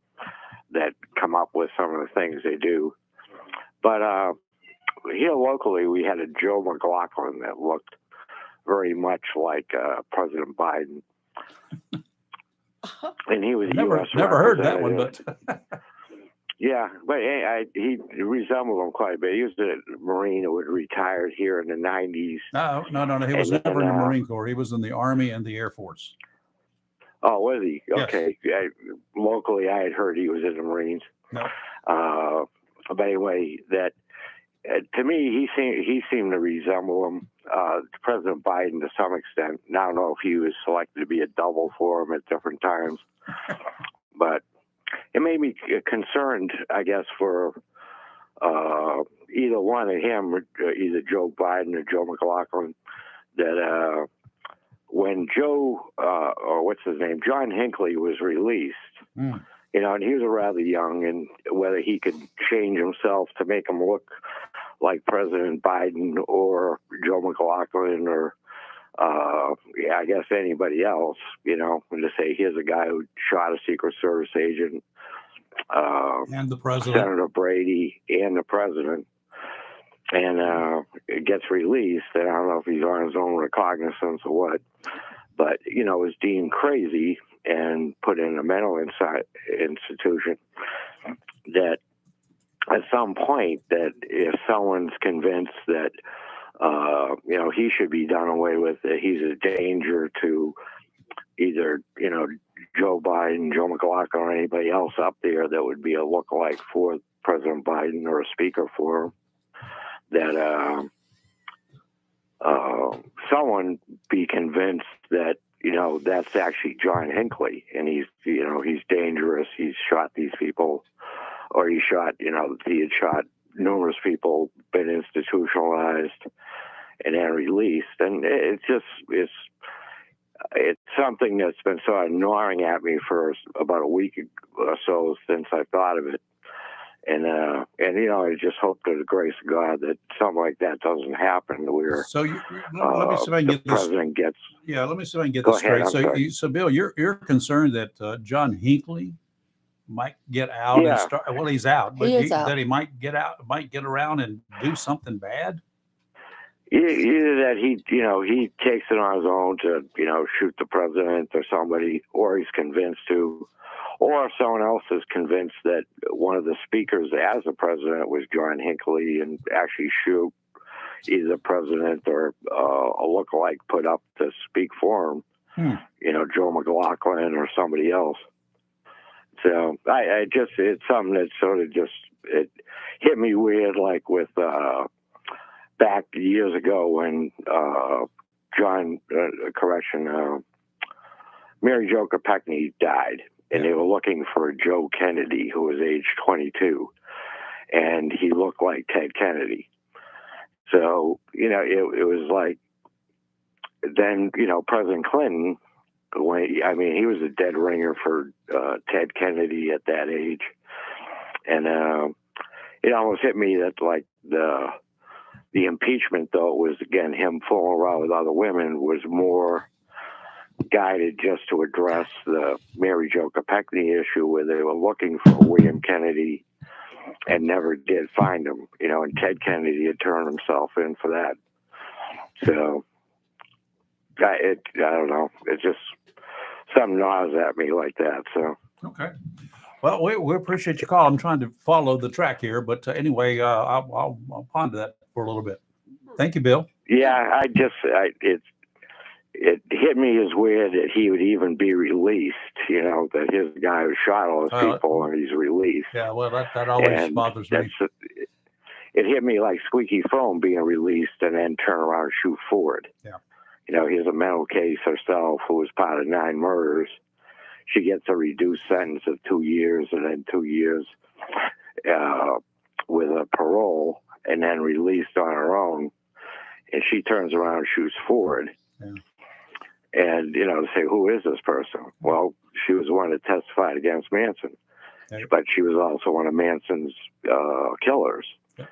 that come up with some of the things they do. But here locally, we had a Joe McLaughlin that looked very much like President Biden. And he was Never U.S. heard that one, representative. but Yeah, but he resembled him quite a bit. He was a Marine who had retired here in the 90s. no. He was And never in the then, Marine Corps. He was in the Army and the Air Force. Oh, was he? Yes. Okay. Locally, I had heard he was in the Marines. No. But anyway, that to me, he seemed to resemble him, President Biden to some extent. And I don't know if he was selected to be a double for him at different times, but it made me concerned, I guess, for either one of him, either Joe Biden or Joe McLaughlin, that when Joe, or what's his name, John Hinckley was released, you know, and he was rather young, and whether he could change himself to make him look like President Biden or Joe McLaughlin or, I guess anybody else, you know, and to say, here's a guy who shot a Secret Service agent, and the president, Senator Brady, and the president, and gets released. And I don't know if he's on his own recognizance or what, but, you know, was deemed crazy and put in a mental institution. That at some point, that if someone's convinced that, you know, he should be done away with, that he's a danger to either, you know, Joe Biden, Joe McLaughlin, or anybody else up there that would be a lookalike for President Biden or a speaker for him, that someone be convinced that, you know, that's actually John Hinckley, and he's, you know, he's dangerous. He's shot these people, or he shot, you know, he had shot numerous people, been institutionalized, and then released. And it's just, it's something that's been sort of gnawing at me for about a week or so since I thought of it. And you know, I just hope to the grace of God that something like that doesn't happen. Where so let me see if I can get this. President gets. Yeah, let me see if I can get Go this ahead, straight. So Bill, you're concerned that John Hinckley might get out and start. Well, he's out, but He is out. that he might get out, might get around and do something bad. Either that he, you know, he takes it on his own to, you know, shoot the president or somebody, or he's convinced to, or someone else is convinced that one of the speakers as the president was John Hinckley and actually shoot either the president or a lookalike put up to speak for him, you know, Joe McLaughlin or somebody else. So I just, it's something that sort of just, it hit me weird, like with, back years ago when Mary Jo Kopechne died, and they were looking for Joe Kennedy, who was age 22, and he looked like Ted Kennedy. So, you know, it was like, then, you know, President Clinton, I mean, he was a dead ringer for Ted Kennedy at that age. And it almost hit me that, like, the impeachment, though, was, again, him fooling around with other women, was more guided just to address the Mary Jo Kopechne issue, where they were looking for William Kennedy and never did find him, you know, and Ted Kennedy had turned himself in for that. So, I don't know. It just, something gnaws at me like that, so. Okay. Well, we appreciate your call. I'm trying to follow the track here, but anyway, I'll ponder that for a little bit. Thank you, Bill. Yeah, it hit me as weird that he would even be released, you know, that his guy who shot all those people and he's released. Yeah, well, that always bothers me. It hit me like squeaky foam being released and then turn around and shoot Ford. Yeah. You know, here's a mental case herself who was part of 9 murders. She gets a reduced sentence of 2 years and then 2 years with a parole and then released on her own. And she turns around and shoots Ford. Yeah. And, you know, to say, who is this person? Well, she was the one that testified against Manson, Okay. but she was also one of Manson's killers. Yeah.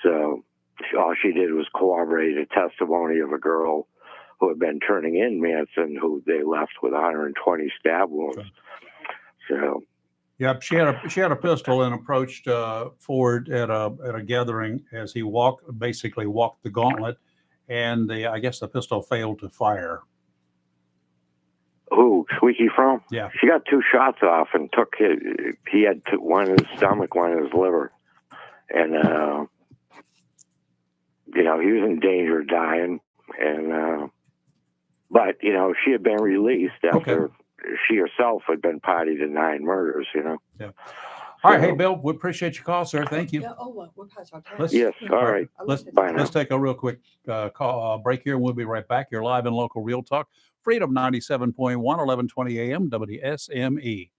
So all she did was corroborate a testimony of a girl who had been turning in Manson, who they left with 120 stab wounds. Sure. So, Yep, she had a pistol and approached Ford at a gathering as he basically walked the gauntlet, and I guess the pistol failed to fire. who, Squeaky Fromm? Yeah. She got 2 shots off and took it. He had one in his stomach, one in his liver. And, you know, he was in danger of dying. And, but, you know, she had been released after she herself had been party to 9 murders, you know. Yeah. All right. Hey, Bill, we appreciate your call, sir. Thank you. Yeah, we're past our time. Yes, all right. Bye now. Let's take a real quick break here, and we'll be right back. You're live in local Real Talk, Freedom 97.1, 1120 AM, WSME.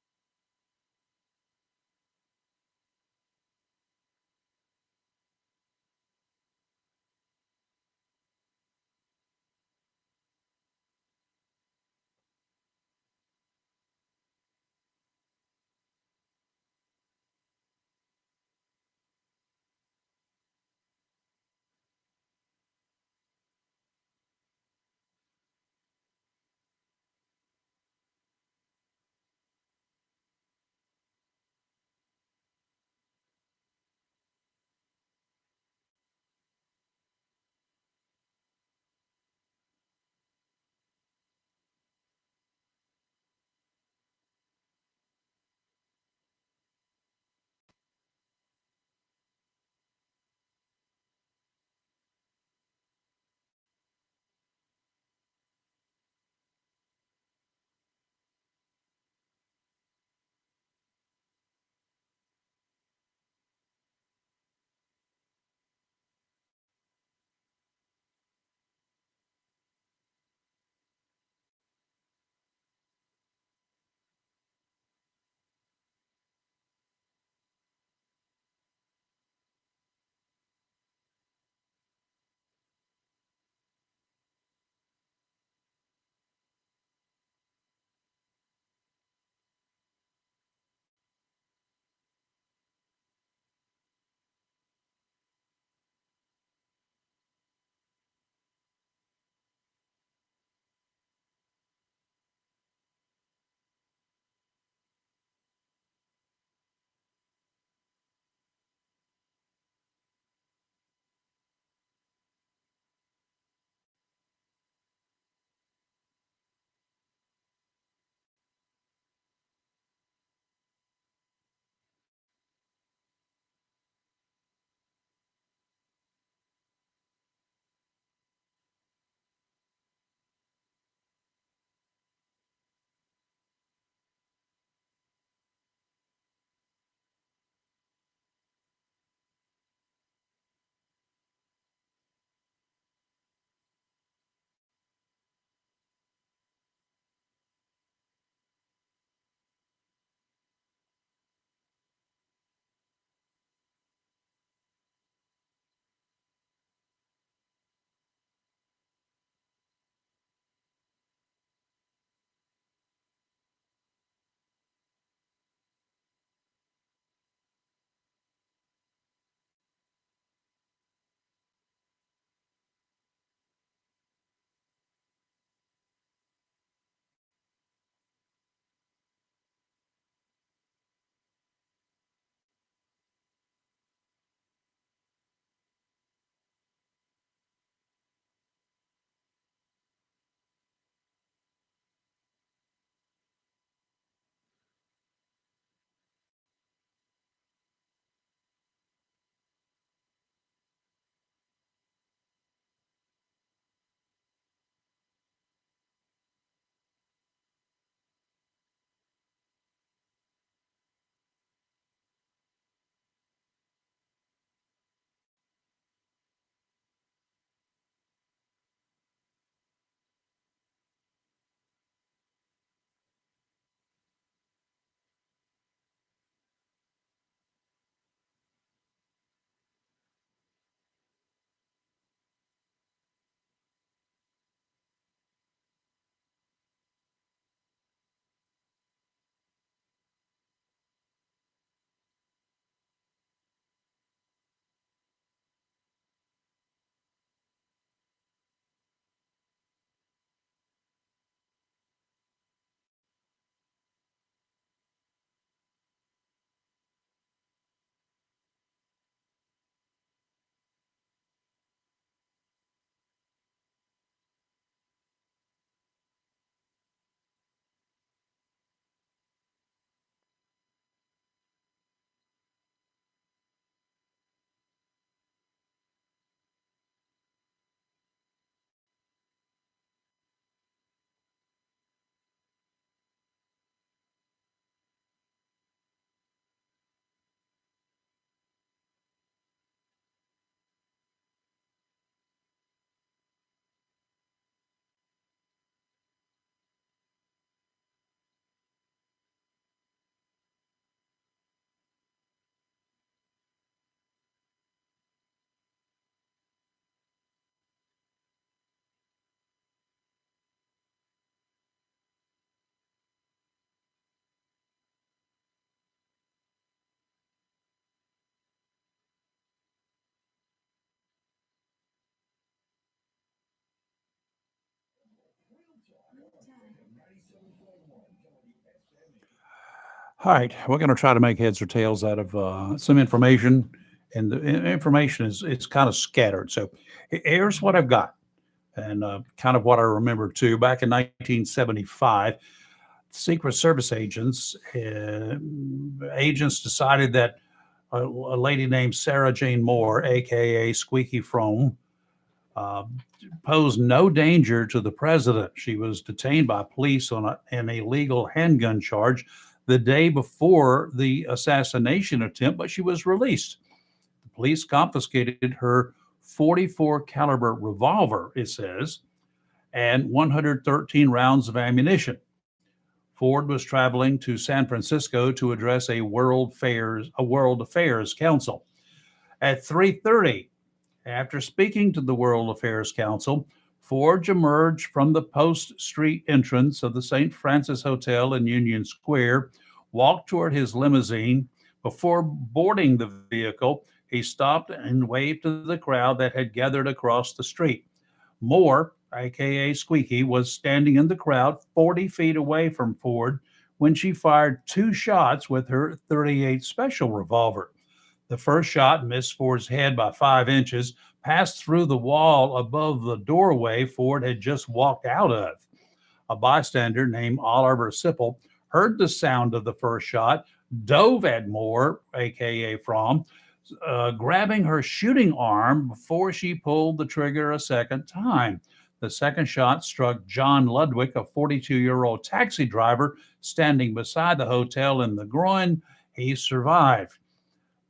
All right, we're going to try to make heads or tails out of some information, and the information is it's kind of scattered. So here's what I've got, and kind of what I remember too. Back in 1975, Secret Service agents decided that a lady named Sarah Jane Moore, aka Squeaky Frome, uh, posed no danger to the president. She was detained by police on an illegal handgun charge the day before the assassination attempt, but she was released. The police confiscated her 44 caliber revolver, it says, and 113 rounds of ammunition. Ford was traveling to San Francisco to address a World Affairs Council. At 3:30, after speaking to the World Affairs Council, Ford emerged from the Post Street entrance of the St. Francis Hotel in Union Square, walked toward his limousine. Before boarding the vehicle, he stopped and waved to the crowd that had gathered across the street. Moore, aka Squeaky, was standing in the crowd 40 feet away from Ford when she fired two shots with her .38 special revolver. The first shot missed Ford's head by 5 inches, passed through the wall above the doorway Ford had just walked out of. A bystander named Oliver Sipple heard the sound of the first shot, dove at Moore, aka Fromm, grabbing her shooting arm before she pulled the trigger a second time. The second shot struck John Ludwig, a 42-year-old taxi driver standing beside the hotel, in the groin. He survived.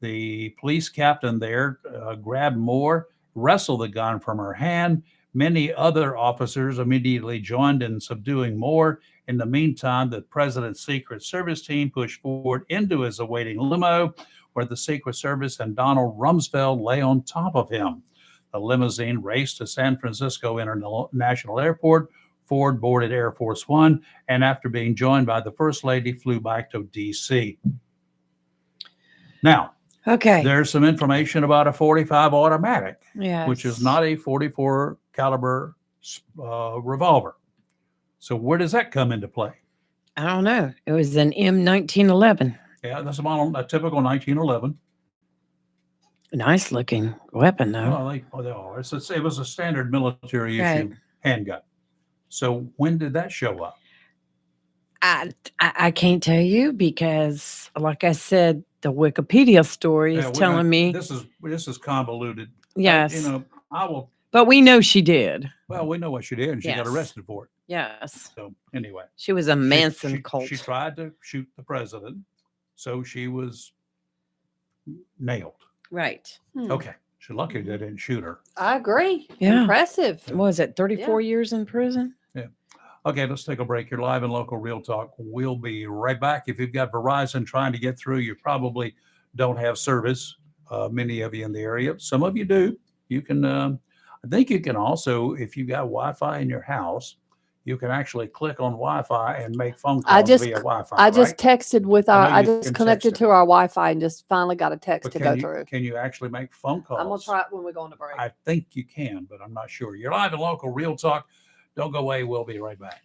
The police captain there grabbed Moore, wrestled the gun from her hand. Many other officers immediately joined in subduing Moore. In the meantime, the president's Secret Service team pushed Ford into his awaiting limo, where the Secret Service and Donald Rumsfeld lay on top of him. The limousine raced to San Francisco International Airport. Ford boarded Air Force One, and after being joined by the First Lady, flew back to D.C. Now, Okay. there's some information about a .45 automatic, Yes. which is not a 44 caliber revolver. So where does that come into play? I don't know. It was an M1911. Yeah, that's a typical 1911. Nice looking weapon, though. Well, they are. It was a standard military issue Right. handgun. So when did that show up? I can't tell you because, like I said, the Wikipedia story is telling me. This is convoluted. Yes. I will. But we know she did. Well, we know what she did, and she got Yes. arrested for it. Yes. So anyway, She was a Manson cult. She tried to shoot the president, so she was nailed. Right. Okay, she's lucky they didn't shoot her. I agree. Yeah. Impressive. What was it 34 years in prison? Okay, let's take a break. You're live in Local Real Talk. We'll be right back. If you've got Verizon trying to get through, you probably don't have service. Many of you in the area. Some of you do. You can, I think you can also, if you've got Wi-Fi in your house, you can actually click on Wi-Fi and make phone calls via Wi-Fi. I just texted with our, know I you just can connected text it. to our Wi-Fi and just finally got a text But to go through. can you actually make phone calls? I'm going to try it when we go on the break. I think you can, but I'm not sure. You're live in Local Real Talk. Don't go away. We'll be right back.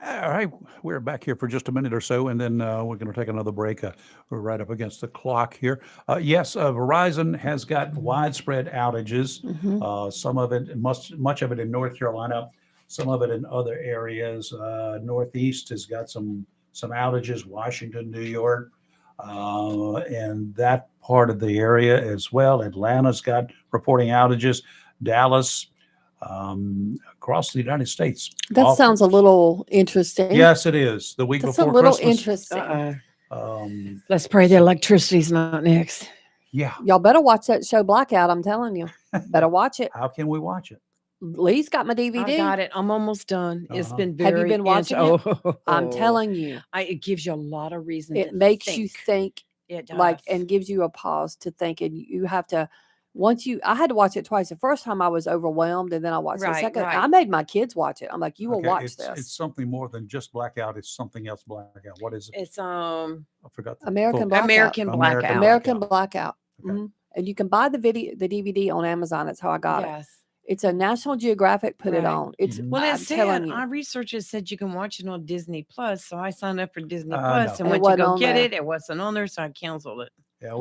All right, we're back here for just a minute or so, and then we're going to take another break. We're right up against the clock here. Yes, Verizon has got widespread outages. Some of it, much of it in North Carolina, some of it in other areas. Northeast has got some outages. Washington, New York, and that part of the area as well. Atlanta's got reporting outages. Dallas. Across the United States. That sounds a little interesting. Yes, it is. The week That's a before little Christmas. interesting. Let's pray the electricity's not next. Yeah. Y'all better watch that show Blackout. I'm telling you, better watch it. How can we watch it? Lee's got my DVD. I got it. I'm almost done. It's been very. Have you been watching it? Oh, I'm telling you, it gives you a lot of reason. it to makes you think. It does. Like, and gives you a pause to think, and you have to. I had to watch it twice. The first time I was overwhelmed, and then I watched it the second. I made my kids watch it. I'm like, you will watch this. It's something more than just Blackout. It's something else. Blackout. What is it? It's I forgot. American Blackout. American Blackout. Okay. Mm-hmm. And you can buy the DVD on Amazon. That's how I got it. It's a National Geographic put it on. It's well, I'm it telling said you. our researchers said you can watch it on Disney Plus. So I signed up for Disney No. Plus, and It went to wasn't go on get there. it. It wasn't on there, so I canceled it. Yeah,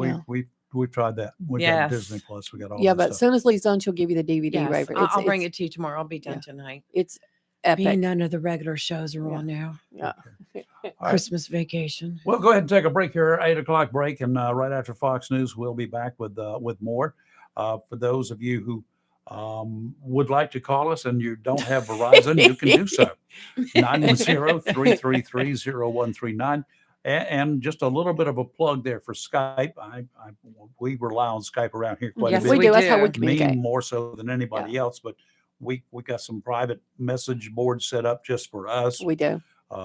we've tried that. We got Disney Plus. We got all. Yeah, that but stuff. as soon as Lee's done, she'll give you the DVD. Yes, Raver. I'll bring it to you tomorrow. I'll be done tonight. It's epic. Being none of the regular shows are on now. Yeah. All right. Christmas vacation. We'll go ahead and take a break here, 8:00 break, and right after Fox News, we'll be back with more. For those of you who would like to call us and you don't have Verizon, you can do so. 910-333-0139. And just a little bit of a plug there for Skype. We rely on Skype around here quite a bit. We do. That's how we communicate. Me more so than anybody else, but we got some private message boards set up just for us. We do.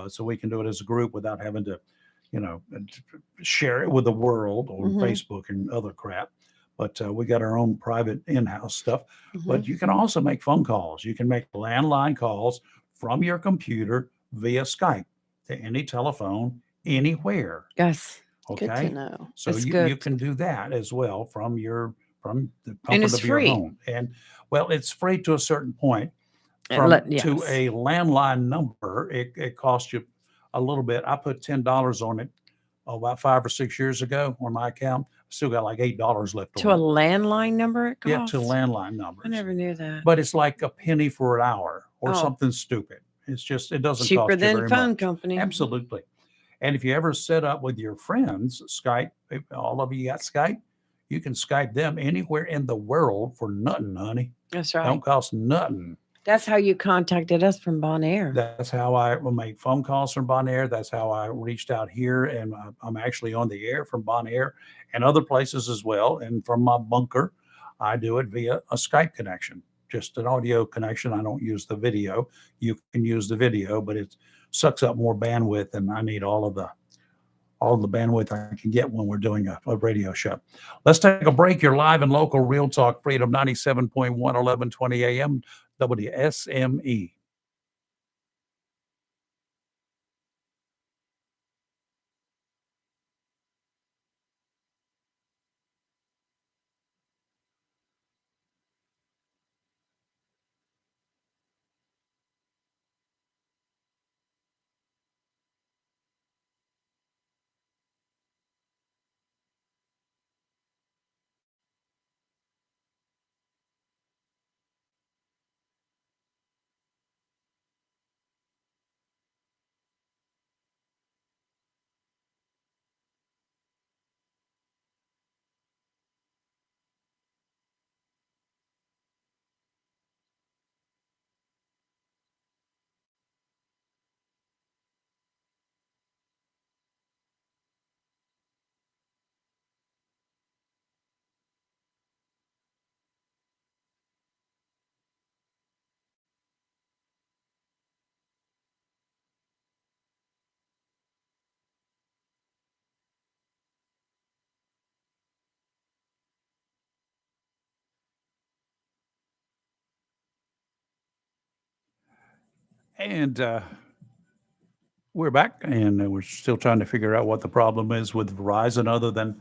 So we can do it as a group without having to, share it with the world or Facebook and other crap. But we got our own private in-house stuff. But you can also make phone calls. You can make landline calls from your computer via Skype to any telephone anywhere. Yes. Okay. Good to know. So That's you good. can do that as well from the comfort it's of your free. home. And well, it's free to a certain point. Yes. To a landline number, it costs you a little bit. I put $10 on it about 5 or 6 years ago on my account. Still got like $8 left. To a landline number, it costs? Yeah, to landline numbers. I never knew that. But it's like a penny for an hour or Oh. something stupid. It's just it doesn't Cheaper cost you than very phone much. company. Absolutely. And if you ever set up with your friends Skype, if all of you got Skype, you can Skype them anywhere in the world for nothing, honey. That's right. Don't cost nothing. That's how you contacted us from Bon Air. That's how I will make phone calls from Bon Air. That's how I reached out here, and I'm actually on the air from Bon Air and other places as well. And from my bunker, I do it via a Skype connection, just an audio connection. I don't use the video. You can use the video, but it sucks up more bandwidth, and I need all of the bandwidth I can get when we're doing a radio show. Let's take a break. You're live and local, Real Talk Freedom 97.1, 1120 AM, WSME. And we're back, and we're still trying to figure out what the problem is with Verizon, other than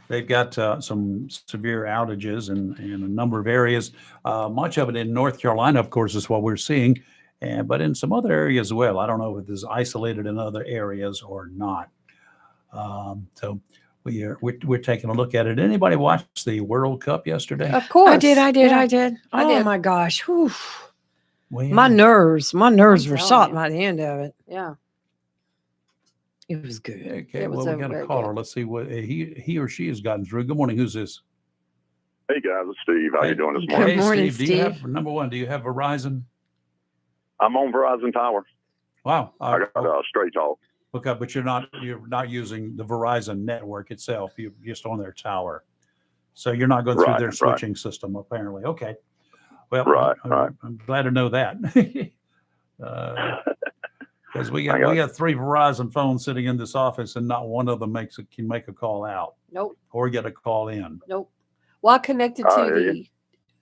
they've got some severe outages in a number of areas. Much of it in North Carolina, of course, is what we're seeing. but in some other areas as well. I don't know if it's isolated in other areas or not. So we're taking a look at it. Anybody watch the World Cup yesterday? Of course. I did. Yeah. I did. I Oh did. my gosh. Whew. Well, My nerves were telling shot you. by the end of it. Yeah. It was good. Okay, It was well, we got a very caller. good. Let's see what he or she has gotten through. Good morning. Who's this? Hey guys, it's Steve. How you doing this Good morning? Hey, morning, Steve. Do you have Steve. number one? Do you have Verizon? I'm on Verizon Tower. Wow. I got Straight Talk. Okay, but you're not using the Verizon network itself. You're just on their tower, so you're not going through Right, their right. switching system apparently. Okay. Well, Right, I'm, right. I'm glad to know that. Because we got 3 Verizon phones sitting in this office, and not one of them can make a call out Nope. or get a call in. Nope. Well, I connected I to hear the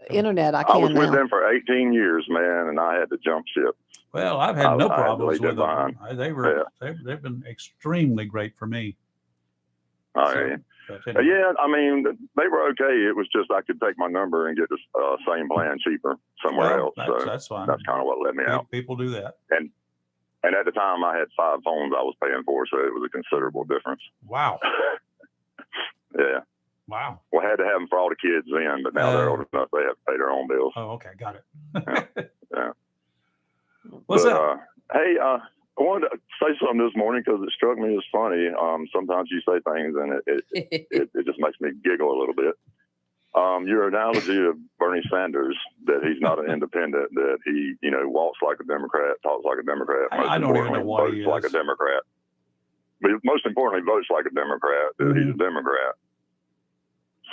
internet. I I was can with now. them for 18 years, man, and I had to jump ship. Well, I've had no I had to problems leave with that them. behind. They've been extremely great for me. I So, hear you. but anyway. Yeah, I mean, they were okay. It was just I could take my number and get the same plan cheaper somewhere Well, else. So that's fine. that's kind of what let me out. People do that. And at the time, I had 5 phones I was paying for, so it was a considerable difference. Wow. Yeah. Wow. Well, I had to have them for all the kids then, but now they're old enough they have to pay their own bills. Oh, okay. Got it. Yeah. What's But, up? hey, I wanted to say something this morning because it struck me as funny. Sometimes you say things and it just makes me giggle a little bit. Your analogy of Bernie Sanders, that he's not an independent, that he, walks like a Democrat, talks like a Democrat. I don't even know what he votes like a is. Democrat. But most importantly, votes like a Democrat, that he's a Democrat.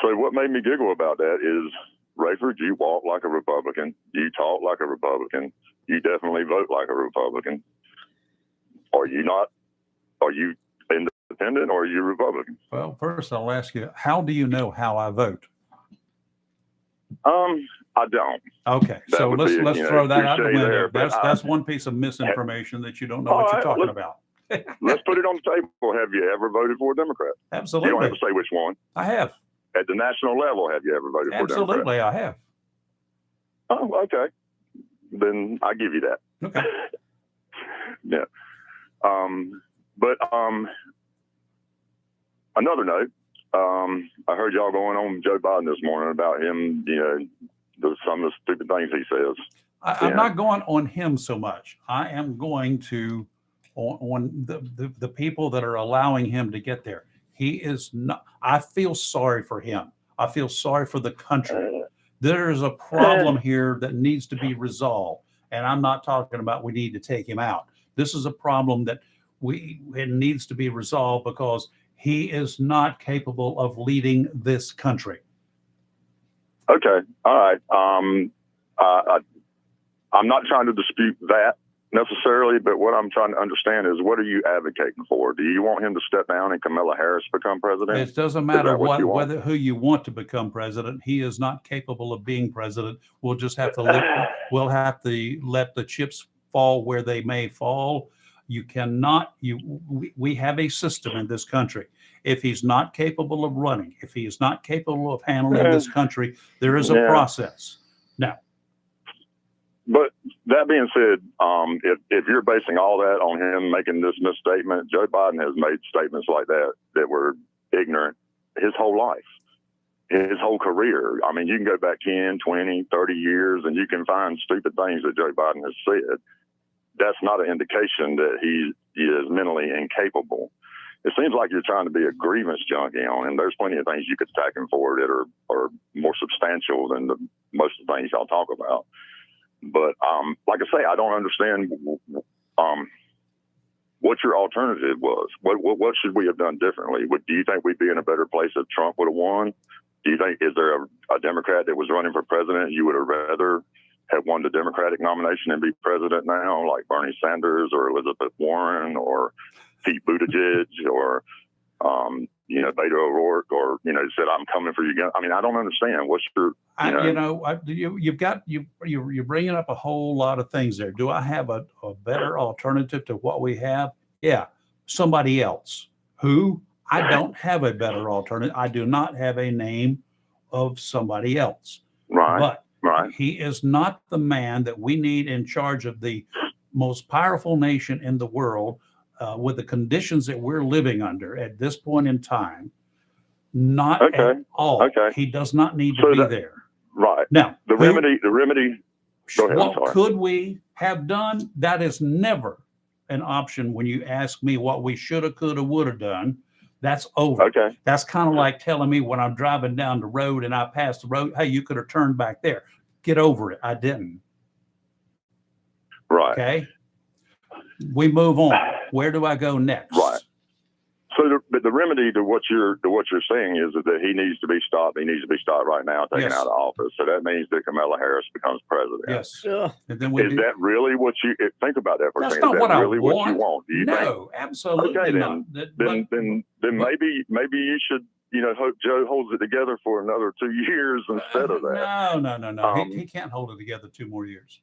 So what made me giggle about that is, Rayford, you walk like a Republican. You talk like a Republican. You definitely vote like a Republican. Are you not? Are you independent or are you Republican? Well, first I'll ask you, how do you know how I vote? I don't. Okay, That so would let's be, throw that out the cliche window. there, but That's one piece of misinformation that you don't know what All you're right, talking about. Let's put it on the table. Have you ever voted for a Democrat? You don't Absolutely. have to say which one. I have. At the national level, have you ever voted for a Democrat? Absolutely, I have. Oh, okay. Then I give you that. Okay. Yeah. But another note, I heard y'all going on with Joe Biden this morning about him, some of the stupid things he says. I'm not going on him so much. I am going to on the people that are allowing him to get there. He is not. I feel sorry for him. I feel sorry for the country. There is a problem here that needs to be resolved. And I'm not talking about we need to take him out. This is a problem that it needs to be resolved because he is not capable of leading this country. Okay. All right. I'm not trying to dispute that necessarily, but what I'm trying to understand is, what are you advocating for? Do you want him to step down and Kamala Harris become president? It doesn't matter what who you want to become president. He is not capable of being president. We'll just have to we'll have to let the chips fall where they may fall. You cannot. We have a system in this country. If he's not capable of running, if he is not capable of handling this country, there is a process. Now, but that being said, if you're basing all that on him making this misstatement, Joe Biden has made statements like that were ignorant his whole life, his whole career. I mean, you can go back 10, 20, 30 years, and you can find stupid things that Joe Biden has said. That's not an indication that he is mentally incapable. It seems like you're trying to be a grievance junkie on him. There's plenty of things you could attack him for that are more substantial than most of the things y'all talk about. But like I say, I don't understand what your alternative was. What should we have done differently? Do you think we'd be in a better place if Trump would have won? Do you think, is there a Democrat that was running for president you would have rather have won the Democratic nomination and be president now, like Bernie Sanders or Elizabeth Warren or Pete Buttigieg or Beto O'Rourke, or said, "I'm coming for you again"? I mean, I don't understand. What's your you're bringing up a whole lot of things there. Do I have a better alternative to what we have? Yeah, somebody else. Who? I don't have a better alternative. I do not have a name of somebody else. Right. But Right. He is not the man that we need in charge of the most powerful nation in the world with the conditions that we're living under at this point in time. Not Okay. at all. Okay. He does not need to So be that- there. Right. Now, The remedy. Go ahead, I'm what sorry. could we have done? That is never an option when you ask me what we shoulda, coulda, woulda done. That's over. Okay. That's kind of like telling me when I'm driving down the road and I pass the road, hey, you could have turned back there. Get over it. I didn't. Right. Okay. We move on. Where do I go next? Right. So the remedy to what you're saying is that he needs to be stopped. He needs to be stopped right now, taken Yes. out of office. So that means that Kamala Harris becomes president. Yes. Ugh. And then we Is do. that really what you think about that for a That's second? not Is what that I really what you want. want? Do you think? No, absolutely Okay, not. then maybe you should hope Joe holds it together for another 2 years instead of that. No. He can't hold it together 2 more years.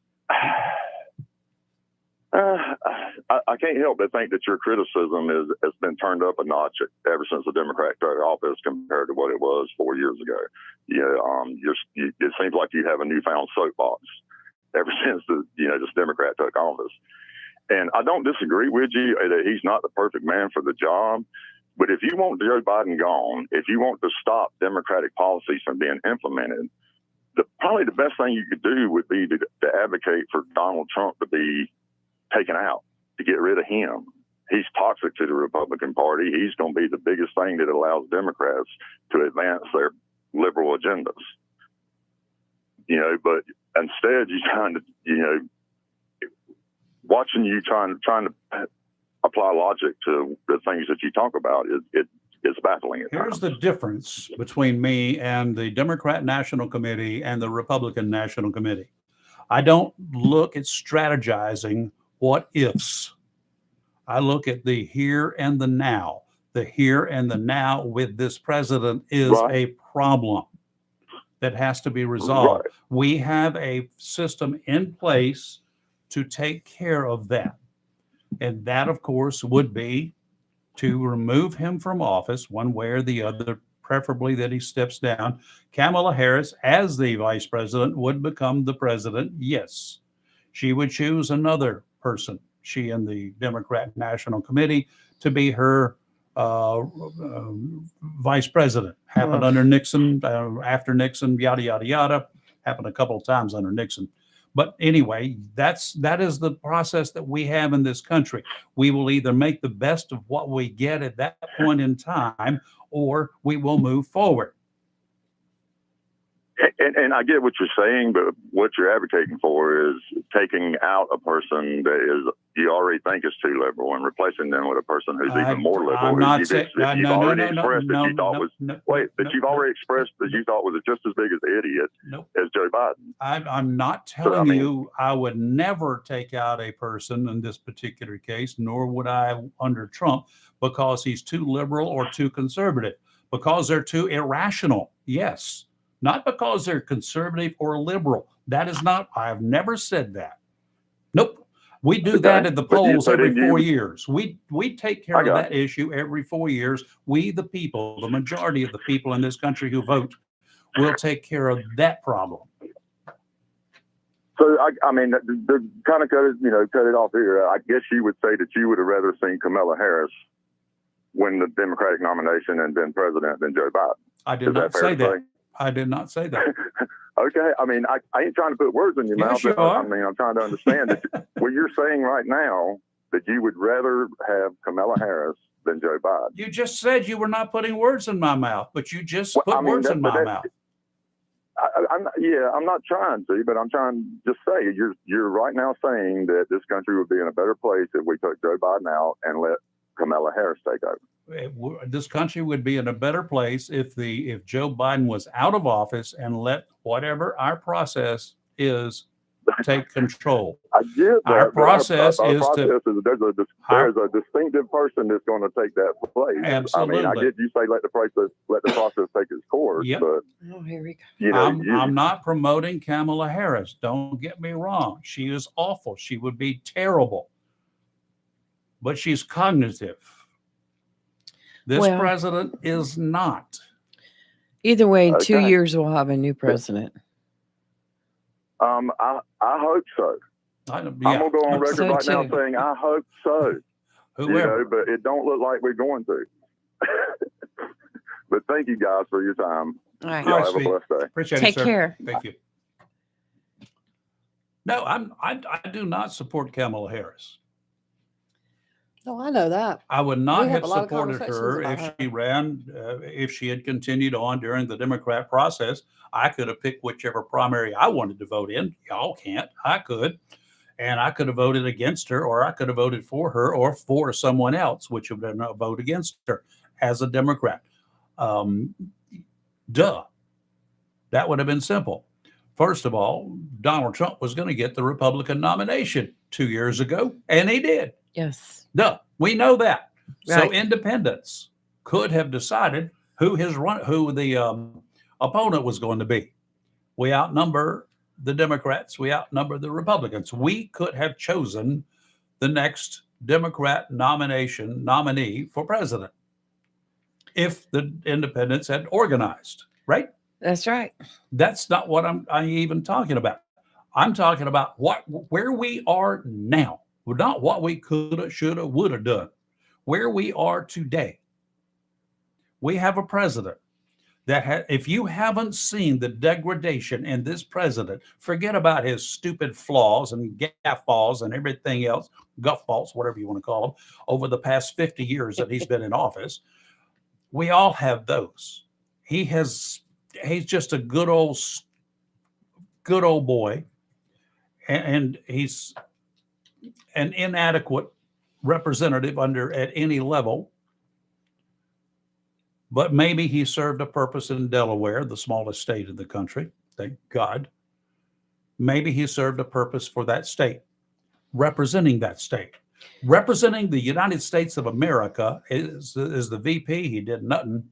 I can't help but think that your criticism has been turned up a notch ever since the Democrat took office compared to what it was 4 years ago. It seems like you have a newfound soapbox ever since this Democrat took office. And I don't disagree with you that he's not the perfect man for the job. But if you want Joe Biden gone, if you want to stop Democratic policies from being implemented, probably the best thing you could do would be to advocate for Donald Trump to be taken out, to get rid of him. He's toxic to the Republican Party. He's going to be the biggest thing that allows Democrats to advance their liberal agendas. But instead, you're trying to, watching you trying to apply logic to the things that you talk about it's baffling at Here's times. the difference between me and the Democrat National Committee and the Republican National Committee. I don't look at strategizing what ifs. I look at the here and the now. The here and the now with this president is Right. a problem that has to be resolved. Right. We have a system in place to take care of that. And that, of course, would be to remove him from office one way or the other, preferably that he steps down. Kamala Harris, as the vice president, would become the president. Yes. She would choose another person, she and the Democrat National Committee, to be her vice president. Happened under Nixon, after Nixon, yada, yada, yada. Happened a couple of times under Nixon. But anyway, that is the process that we have in this country. We will either make the best of what we get at that point in time, or we will move forward. And I get what you're saying, but what you're advocating for is taking out a person that you already think is too liberal and replacing them with a person who's even more liberal. I'm not saying you've already expressed that you thought was you've already expressed that you thought was just as big as the idiot as Joe Biden. I'm not telling you I would never take out a person in this particular case, nor would I under Trump, because he's too liberal or too conservative, because they're too irrational. Yes. Not because they're conservative or liberal. That is not, I've never said that. Nope. We do that at the polls every 4 years. We take care of that issue every 4 years. We, the people, the majority of the people in this country who vote, will take care of that problem. So, I mean, to kind of cut it off here, I guess you would say that you would have rather seen Kamala Harris win the Democratic nomination and been president than Joe Biden. I did not say that. I did not say that. Okay. I mean, I ain't trying to put words in your mouth. You are. I mean, I'm trying to understand that what you're saying right now, that you would rather have Kamala Harris than Joe Biden. You just said you were not putting words in my mouth, but you just put words in my mouth. I'm not trying to, but I'm trying to just say you're right now saying that this country would be in a better place if we took Joe Biden out and let Kamala Harris take over. This country would be in a better place if Joe Biden was out of office and let whatever our process is take control. I get that. Our process is there's a distinctive person that's going to take that place. Absolutely. I mean, I get you say let the process take its course, Yep. but here we go. I'm not promoting Kamala Harris. Don't get me wrong. She is awful. She would be terrible. But she's cognitive. This president is not. Either way, in 2 years we'll have a new president. I hope so. I'm gonna go on Hope record so, right now too. saying I hope so. Whoever. But it don't look like we're going to. But thank you guys for your time. All right. Y'all right, have a Steve. blessed day. Appreciate Take it, sir. care. Thank you. No, I do not support Kamala Harris. Oh, I know that. I would not We have have a lot of supported conversations her about if her. she ran, if she had continued on during the Democrat process. I could have picked whichever primary I wanted to vote in. Y'all can't. I could. And I could have voted against her, or I could have voted for her or for someone else, which would have been a vote against her as a Democrat. Duh. That would have been simple. First of all, Donald Trump was going to get the Republican nomination 2 years ago, and he did. Yes. Duh. We know that. So Right. independents could have decided who the opponent was going to be. We outnumber the Democrats. We outnumber the Republicans. We could have chosen the next Democrat nominee for president if the independents had organized, right? That's right. That's not what I'm even talking about. I'm talking about where we are now, not what we could have, should have, would have done. Where we are today. We have a president that if you haven't seen the degradation in this president, forget about his stupid flaws and gaffaws and everything else, guffballs, whatever you want to call them, over the past 50 years that he's been in office. We all have those. He's just a good old boy, and he's an inadequate representative at any level. But maybe he served a purpose in Delaware, the smallest state in the country. Thank God. Maybe he served a purpose for that state, representing that state. Representing the United States of America is the VP. He did nothing.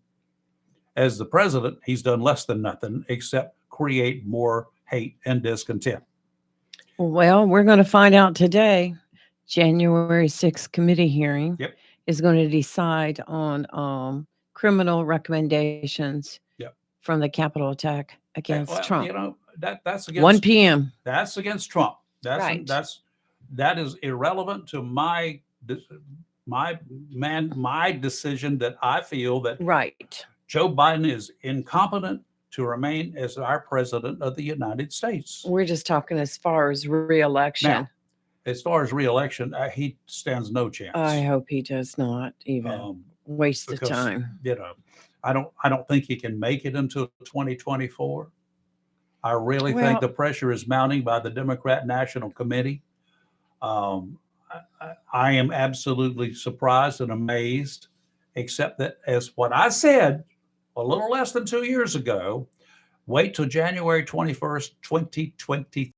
As the president, he's done less than nothing except create more hate and discontent. Well, we're going to find out today. January 6th committee hearing is going to decide on criminal recommendations from the Capitol attack against Trump. That's against 1 p.m. That's against Trump. Right. That is irrelevant to my decision that I feel that Right. Joe Biden is incompetent to remain as our president of the United States. We're just talking as far as re-election. Now, as far as re-election, he stands no chance. I hope he does not even waste the time. I don't think he can make it until 2024. I really think the pressure is mounting by the Democrat National Committee. I am absolutely surprised and amazed, except that as what I said a little less than 2 years ago, wait till January 21st, 2020.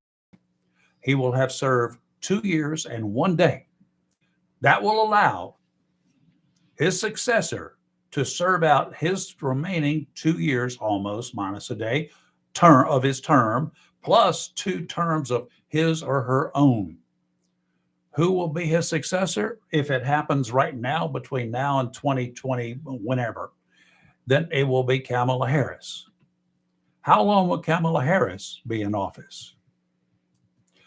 He will have served 2 years and 1 day. That will allow his successor to serve out his remaining 2 years, almost minus a day, of his term, plus 2 terms of his or her own. Who will be his successor? If it happens right now, between now and 2020, whenever, then it will be Kamala Harris. How long will Kamala Harris be in office?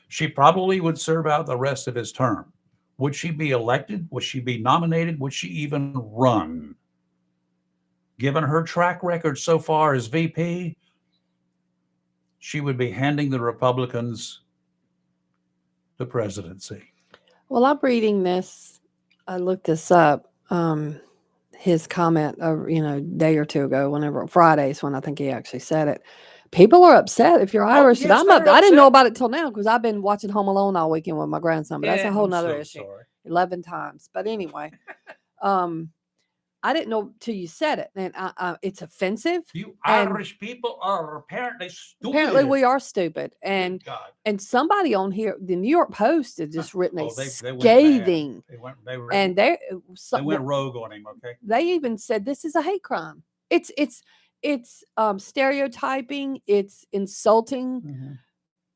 She probably would serve out the rest of his term. Would she be elected? Would she be nominated? Would she even run? Given her track record so far as VP, she would be handing the Republicans the presidency. Well, I'm reading this. I looked this up. His comment, day or two ago, Fridays when I think he actually said it. People are upset if you're Irish. yes, and I didn't know about it till now because I've been watching Home Alone all weekend with my grandson. But that's a whole nother issue. Sorry. 11 times. But anyway, I didn't know till you said it, and it's offensive. You Irish people are apparently stupid. Apparently, we are stupid, and God. and somebody on here, the New York Post, has just written a they went scathing, bad. they went rogue on him. Okay, they even said this is a hate crime. It's stereotyping. It's insulting. Mm-hmm.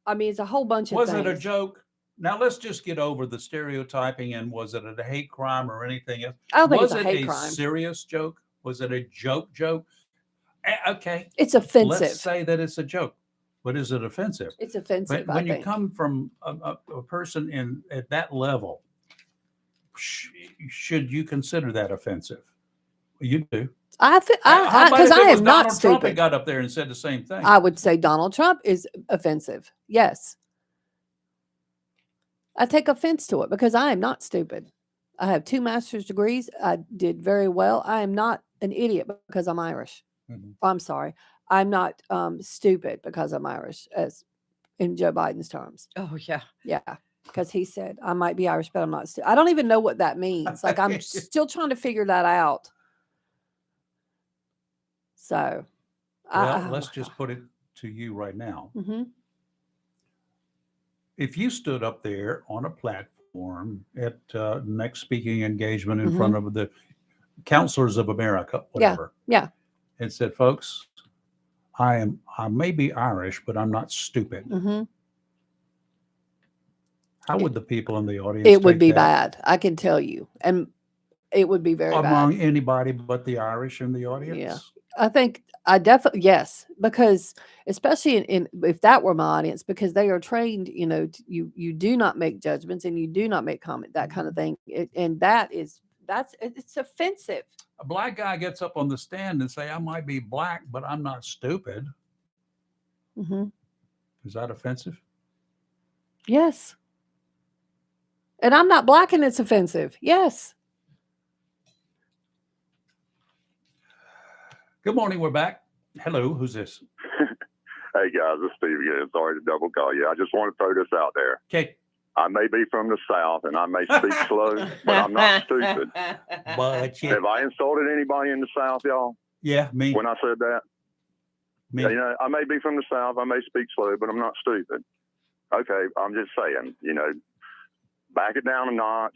I mean, it's a whole bunch of Was things. it a joke? Now let's just get over the stereotyping and was it a hate crime or anything else? I don't think was it's a hate crime. Serious joke? Was it a joke? Okay. It's offensive. Let's say that it's a joke. but is it offensive? It's offensive. But when I you think. come from a person at that level, should you consider that offensive? You do. How about if because it I was am Donald not Trump stupid. that got up there and said the same thing? I would say Donald Trump is offensive. Yes. I take offense to it because I am not stupid. I have 2 master's degrees. I did very well. I am not an idiot because I'm Irish. Mhm. I'm sorry. I'm not stupid because I'm Irish, as in Joe Biden's terms. Oh, yeah. Yeah. Because he said, I might be Irish, but I'm not stupid. I don't even know what that means. Like, I'm still trying to figure that out. So, Well, let's just put it to you right now. Mm-hmm. If you stood up there on a platform at next speaking engagement in Mhm. front of the counselors of America, whatever, Yeah. and said, folks, I may be Irish, but I'm not stupid. Mm-hmm. How would the people in the audience It would take be that? bad. I can tell you. And it would be very Among bad. anybody but the Irish in the audience? I think I definitely, yes, because especially in if that were my audience, because they are trained, you do not make judgments and you do not make comment, that kind of thing. And it's offensive. A black guy gets up on the stand and say, I might be black, but I'm not stupid. Mm-hmm. Is that offensive? Yes. And I'm not black and it's offensive. Yes. Good morning. We're back. Hello. Who's this? Hey guys, it's Steve again. Sorry to double call you. I just want to throw this out there. Okay. I may be from the South and I may speak slow, but I'm not stupid. But Have I insulted anybody in the South, y'all? yeah, me. When I said that? Me. I may be from the South, I may speak slow, but I'm not stupid. Okay, I'm just saying, back it down a notch.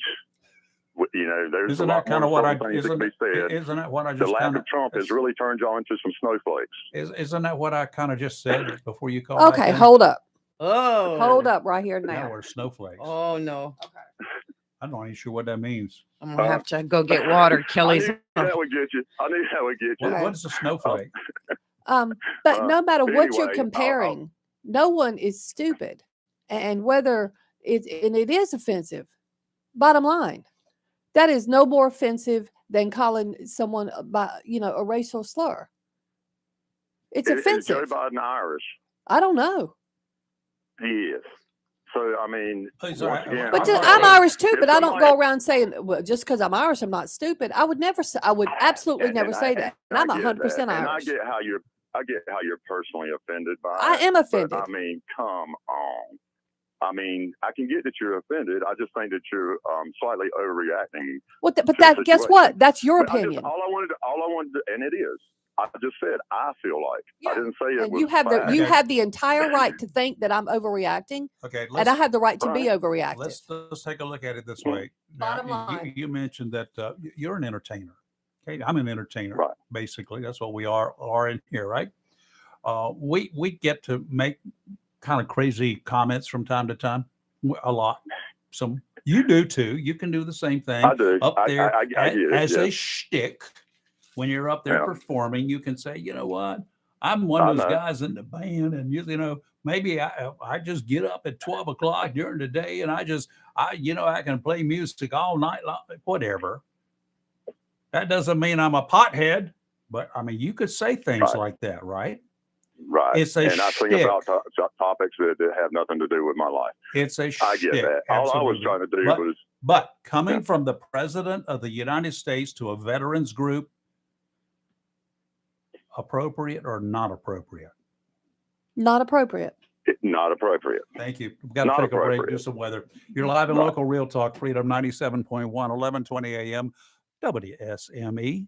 There's Isn't a lot that kind of more what I important things that can be said. isn't that what I The just lack kind of Trump has really turned y'all into some snowflakes. Isn't that what I kind of just said before you called? Okay, hold up. Oh. Hold up right here Now now. we're snowflakes. Oh, no. I'm not even sure what that means. I'm going to have to go get water. Kelly's. I knew that would get you. What is a snowflake? But no matter what you're anyway, comparing, no one is stupid. And whether it is offensive, bottom line, that is no more offensive than calling someone by, a racial slur. It's Is Joe offensive. Biden Irish? I don't know. He is. So, I mean, He's once all right. again, But I'm I'm sorry. Irish too, If but I don't somebody- go around saying, well, just because I'm Irish, I'm not stupid. I would never say, I would absolutely never say that. And I'm I get 100% that. And Irish. I get how you're personally offended by I it. am offended. But, I mean, come on. I mean, I can get that you're offended. I just think that you're slightly overreacting. But to the guess situation. what? That's your But opinion. all I wanted to, and it is. I just said I feel like. Yeah. I didn't say it And was you have fact. you have the entire right to think that I'm oververreacting, Okay, and I have the right to be Right. overreactive. let's take a look at it this Mhm. way. Now, Bottom line. you mentioned that you're an entertainer. Okay, I'm an entertainer. Right. Basically, that's what we are in here, right? We get to make kind of crazy comments from time to time, a lot. Some you do too. You can do the same thing. I do. Up there I get it, as yeah. a shtick. When you're up there Yeah. performing, you can say, you know what? I'm one of those know. guys in the band, and maybe I just get up at 12 o'clock during the day, and I can play music all night long, whatever. That doesn't mean I'm a pothead, but I mean, you could say things Right. like that, right? Right. It's a and I think shtick. about topics that have nothing to do with my life. It's a I get shtick. that. All I was absolutely. trying to do But- was But coming Yeah. from the president of the United States to a veterans group, appropriate or not appropriate? Not appropriate. not appropriate. Thank you. We've got to Not take a break, do appropriate. some weather. You're live in Right. local Real Talk, Freedom 97.1, 1120 a.m., WSME.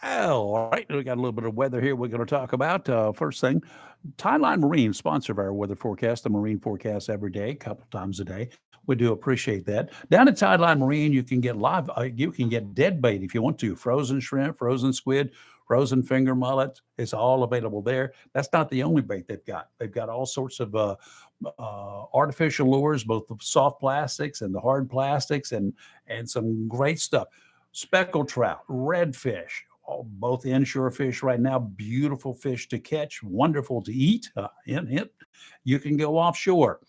All right, we got a little bit of weather here we're going to talk about. First thing, Tideline Marine, sponsor of our weather forecast, the marine forecast every day, a couple times a day. We do appreciate that. Down at Tideline Marine, you can get you can get dead bait if you want to, frozen shrimp, frozen squid, frozen finger mullet. It's all available there. That's not the only bait they've got. They've got all sorts of artificial lures, both the soft plastics and the hard plastics, and some great stuff. Speckled trout, redfish, both inshore fish right now, beautiful fish to catch, wonderful to eat. You can go offshore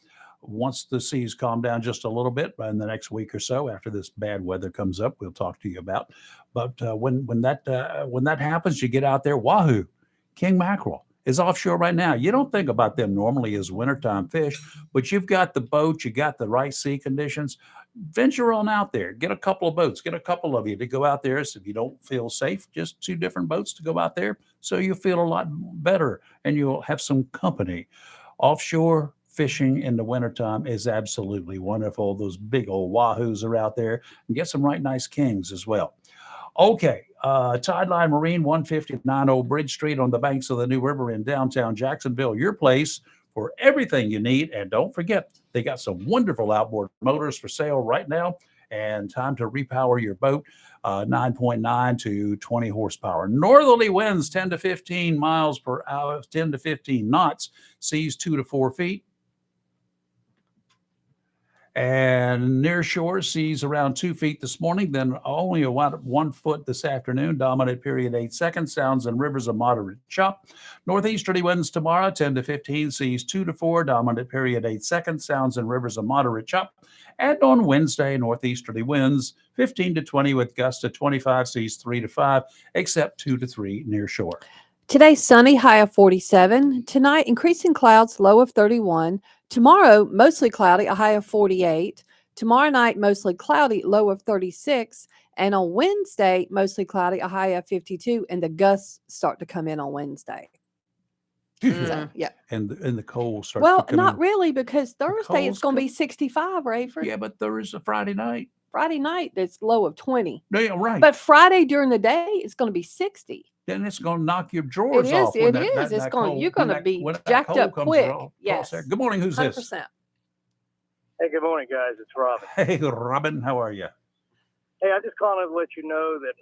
once the seas calm down just a little bit in the next week or so after this bad weather comes up. We'll talk to you about. But when that happens, you get out there. Wahoo, king mackerel is offshore right now. You don't think about them normally as wintertime fish, but you've got the boat, you got the right sea conditions. Venture on out there. Get a couple of boats. Get a couple of you to go out there. So if you don't feel safe, just 2 different boats to go out there, so you'll feel a lot better and you'll have some company. Offshore fishing in the wintertime is absolutely wonderful. Those big old wahoos are out there, and get some right nice kings as well. Okay, Tideline Marine, 159 Old Bridge Street on the banks of the New River in downtown Jacksonville. Your place for everything you need. And don't forget, they got some wonderful outboard motors for sale right now, and time to repower your boat. 9.9 to 20 horsepower. Northerly winds 10 to 15 miles per hour, 10 to 15 knots, seas 2 to 4 feet. And near shore seas around 2 feet this morning, then only about 1 foot this afternoon. Dominant period 8 seconds. Sounds and rivers a moderate chop. Northeasterly winds tomorrow 10 to 15, seas 2 to 4. Dominant period 8 seconds. Sounds and rivers a moderate chop. And on Wednesday, northeasterly winds 15 to 20 with gusts to 25, seas 3 to 5, except 2 to 3 near shore. Today, sunny, high of 47. Tonight, increasing clouds, low of 31. Tomorrow, mostly cloudy, a high of 48. Tomorrow night, mostly cloudy, low of 36. And on Wednesday, mostly cloudy, a high of 52. And the gusts start to come in on Wednesday. So, yeah. And the cold starts Well, to come not in. really, because Thursday it's cold's going to be coming. 65, Rayford. Yeah, but there is a Friday night. Friday night, it's low of 20. Yeah, right. But Friday during the day, it's going to be 60. Then it's going to knock your drawers It is. off. It is. It's going. You're going to be jacked up quick. Yes. Good morning. Who's 100%. this? Hey, good morning, guys. It's Robin. Hey, Robin. How are you? Hey, I just calling to let you know that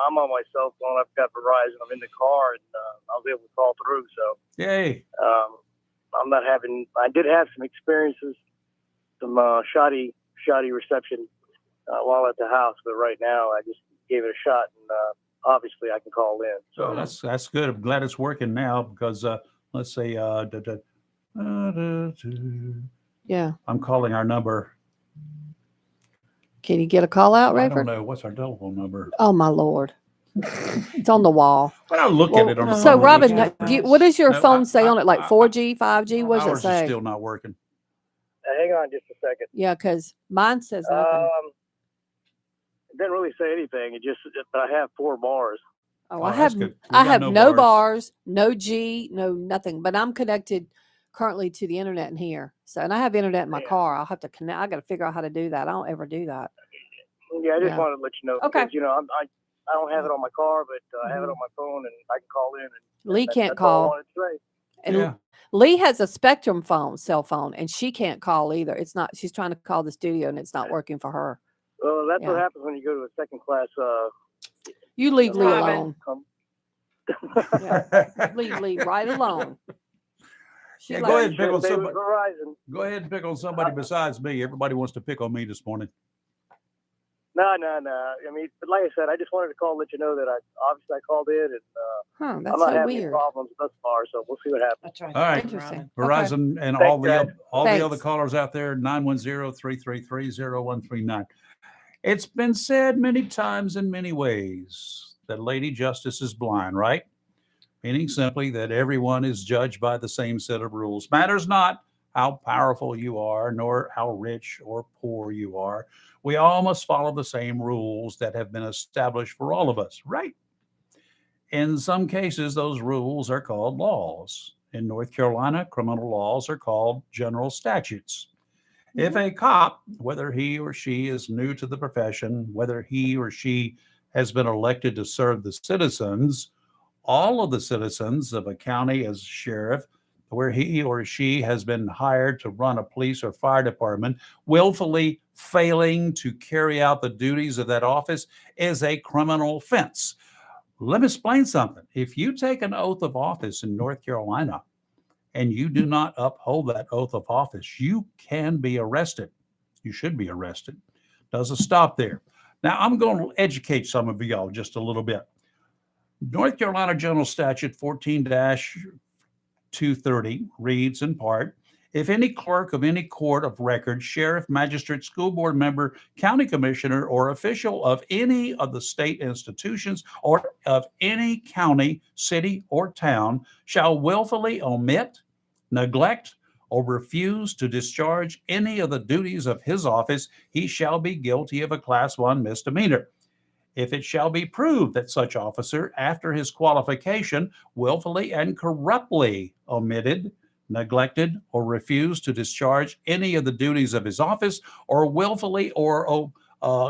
I'm on my cell phone. I've got Verizon. I'm in the car, and I was able to call through. So, Yay. I'm not having. I did have some experiences, some shoddy reception while at the house, but right now I just gave it a shot, and obviously I can call in. So that's good. I'm glad it's working now because let's say Yeah. I'm calling our number. Can you get a call out, I don't Rayford? know. What's our telephone number? Oh, my Lord. It's on the wall. But I'll look at it on the So, phone. Robin, Yeah. what does your No, phone say on it? Like 4G, 5G? What does it Ours is say? still not working. hang on just a second. Yeah, because mine says nothing. It didn't really say anything. It just I have 4 bars. Oh, Oh, I that's have good. We I got have no no bars. bars, no G, no nothing. But I'm connected currently to the internet in here. So, and I have internet in my Yeah. car. I'll have to connect. I got to figure out how to do that. I don't ever do that. Yeah, I just Yeah. wanted to let you know. Okay. Because, I don't have it on my car, but I have it on my phone, and I can call in. And Lee can't that's all I call. wanted to say. And Yeah. Lee has a Spectrum cell phone, and she can't call either. It's not. She's trying to call the studio, and it's not working for her. Well, that's what Yeah. happens when you go to a second class. You leave Lee Robin. alone. Leave Lee right alone. She Yeah, likes- go ahead and pick on Stay with somebody. Verizon. Go ahead and pick on somebody besides me. Everybody wants to pick on me this morning. No. I mean, but like I said, I just wanted to call and let you know that I called in, and Huh, that's I'm not so having any weird. problems thus far. So we'll see what happens. That's right. All right. Interesting. Verizon and Thanks, all the guys. other Thanks. callers out there, 910-333-0139. It's been said many times in many ways that Lady Justice is blind, right? Meaning simply that everyone is judged by the same set of rules. Matters not how powerful you are, nor how rich or poor you are. We all must follow the same rules that have been established for all of us, right? In some cases, those rules are called laws. In North Carolina, criminal laws are called general statutes. If a cop, whether he or she is new to the profession, whether he or she has been elected to serve the citizens, all of the citizens of a county as sheriff, where he or she has been hired to run a police or fire department, willfully failing to carry out the duties of that office is a criminal offense. Let me explain something. If you take an oath of office in North Carolina and you do not uphold that oath of office, you can be arrested. You should be arrested. Doesn't stop there. Now, I'm going to educate some of y'all just a little bit. North Carolina General Statute 14-230 reads in part, if any clerk of any court of record, sheriff, magistrate, school board member, county commissioner, or official of any of the state institutions or of any county, city, or town shall willfully omit, neglect, or refuse to discharge any of the duties of his office, he shall be guilty of a Class 1 misdemeanor. If it shall be proved that such officer, after his qualification, willfully and corruptly omitted, neglected, or refused to discharge any of the duties of his office, or willfully or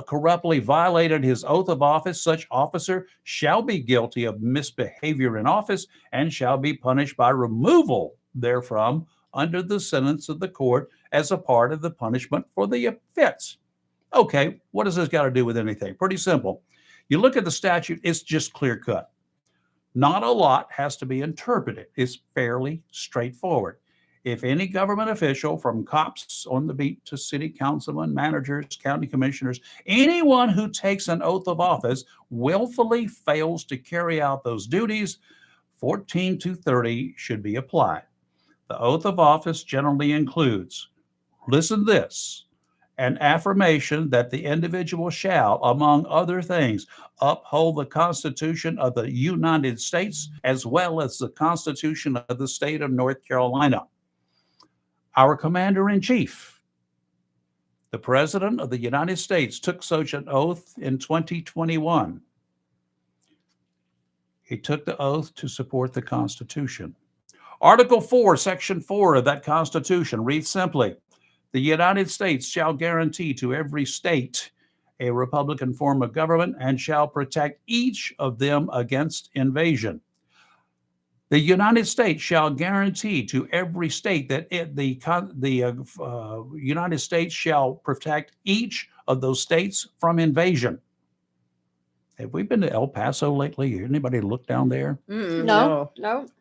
corruptly violated his oath of office, such officer shall be guilty of misbehavior in office and shall be punished by removal therefrom under the sentence of the court as a part of the punishment for the offense. Okay, what does this got to do with anything? Pretty simple. You look at the statute, it's just clear cut. Not a lot has to be interpreted. It's fairly straightforward. If any government official, from cops on the beat to city councilmen, managers, county commissioners, anyone who takes an oath of office willfully fails to carry out those duties, 14-230 should be applied. The oath of office generally includes, listen to this, an affirmation that the individual shall, among other things, uphold the Constitution of the United States as well as the Constitution of the state of North Carolina. Our Commander-in-Chief, the President of the United States, took such an oath in 2021. He took the oath to support the Constitution. Article 4, Section 4 of that Constitution reads simply, the United States shall guarantee to every state a republican form of government and shall protect each of them against invasion. The United States shall guarantee to every state that the United States shall protect each of those states from invasion. Have we been to El Paso lately? Anybody look down there? No.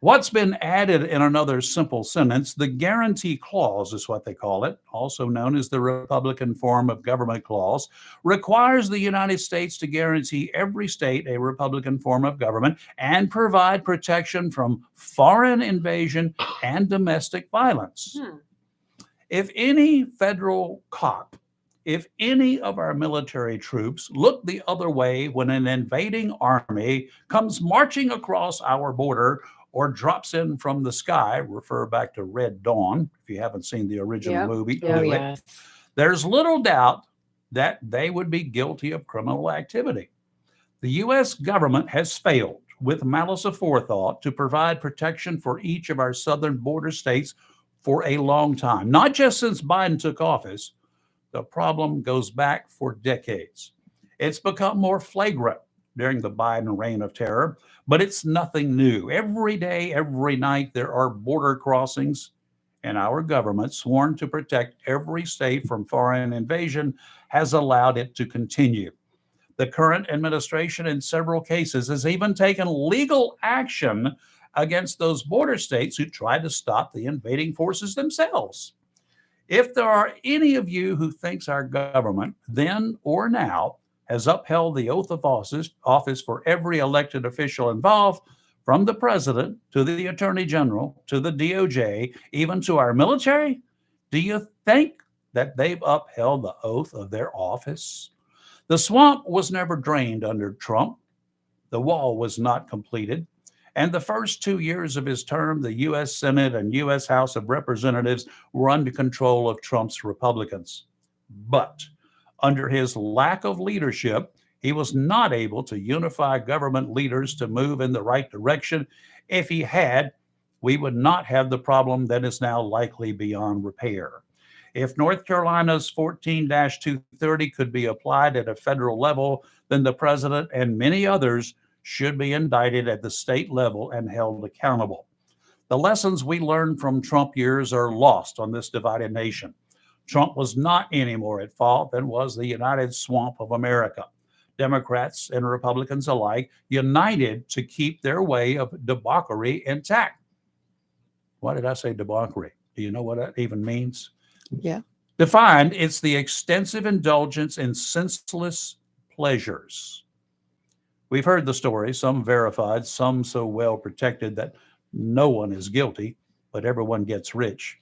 What's been added in another simple sentence, the guarantee clause is what they call it, also known as the Republican form of government clause, requires the United States to guarantee every state a Republican form of government and provide protection from foreign invasion and domestic violence. If any federal cop, if any of our military troops look the other way when an invading army comes marching across our border or drops in from the sky, refer back to Red Dawn, if you haven't seen the original movie, there's little doubt that they would be guilty of criminal activity. The U.S. government has failed with malice aforethought to provide protection for each of our southern border states for a long time, not just since Biden took office. The problem goes back for decades. It's become more flagrant during the Biden reign of terror, but it's nothing new. Every day, every night, there are border crossings, and our government, sworn to protect every state from foreign invasion, has allowed it to continue. The current administration, in several cases, has even taken legal action against those border states who tried to stop the invading forces themselves. If there are any of you who thinks our government, then or now, has upheld the oath of office for every elected official involved, from the president to the attorney general to the DOJ, even to our military, do you think that they've upheld the oath of their office? The swamp was never drained under Trump. The wall was not completed. And the first 2 years of his term, the U.S. Senate and U.S. House of Representatives were under control of Trump's Republicans. But under his lack of leadership, he was not able to unify government leaders to move in the right direction. If he had, we would not have the problem that is now likely beyond repair. If North Carolina's 14-230 could be applied at a federal level, then the president and many others should be indicted at the state level and held accountable. The lessons we learned from Trump years are lost on this divided nation. Trump was not any more at fault than was the United Swamp of America. Democrats and Republicans alike united to keep their way of debauchery intact. Why did I say debauchery? Do you know what that even means? Yeah. Defined, it's the extensive indulgence in senseless pleasures. We've heard the story, some verified, some so well protected that no one is guilty, but everyone gets rich.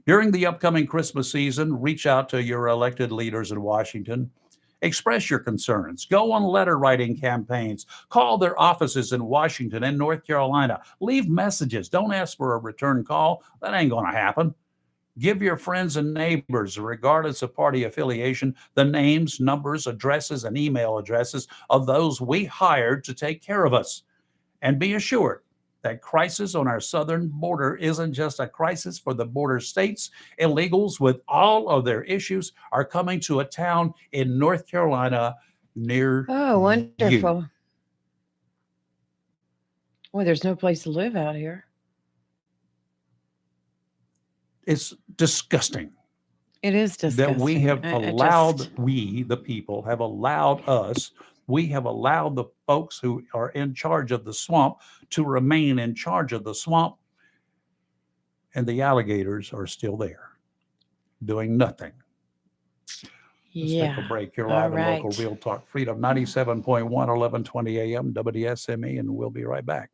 During the upcoming Christmas season, reach out to your elected leaders in Washington. Express your concerns. Go on letter writing campaigns. Call their offices in Washington and North Carolina. Leave messages. Don't ask for a return call. That ain't going to happen. Give your friends and neighbors, regardless of party affiliation, the names, numbers, addresses, and email addresses of those we hired to take care of us. And be assured that crisis on our southern border isn't just a crisis for the border states. Illegals with all of their issues are coming to a town in North Carolina near Oh, you. wonderful. Well, there's no place to live out here. It's disgusting. It is disgusting. That we have I allowed, just- we, the people, have allowed us, we have allowed the folks who are in charge of the swamp to remain in charge of the swamp, and the alligators are still there, doing nothing. Let's yeah. take a break. You're All live and local, right. Real Talk Freedom, 97.1, 1120 a.m., WSME, and we'll be right back.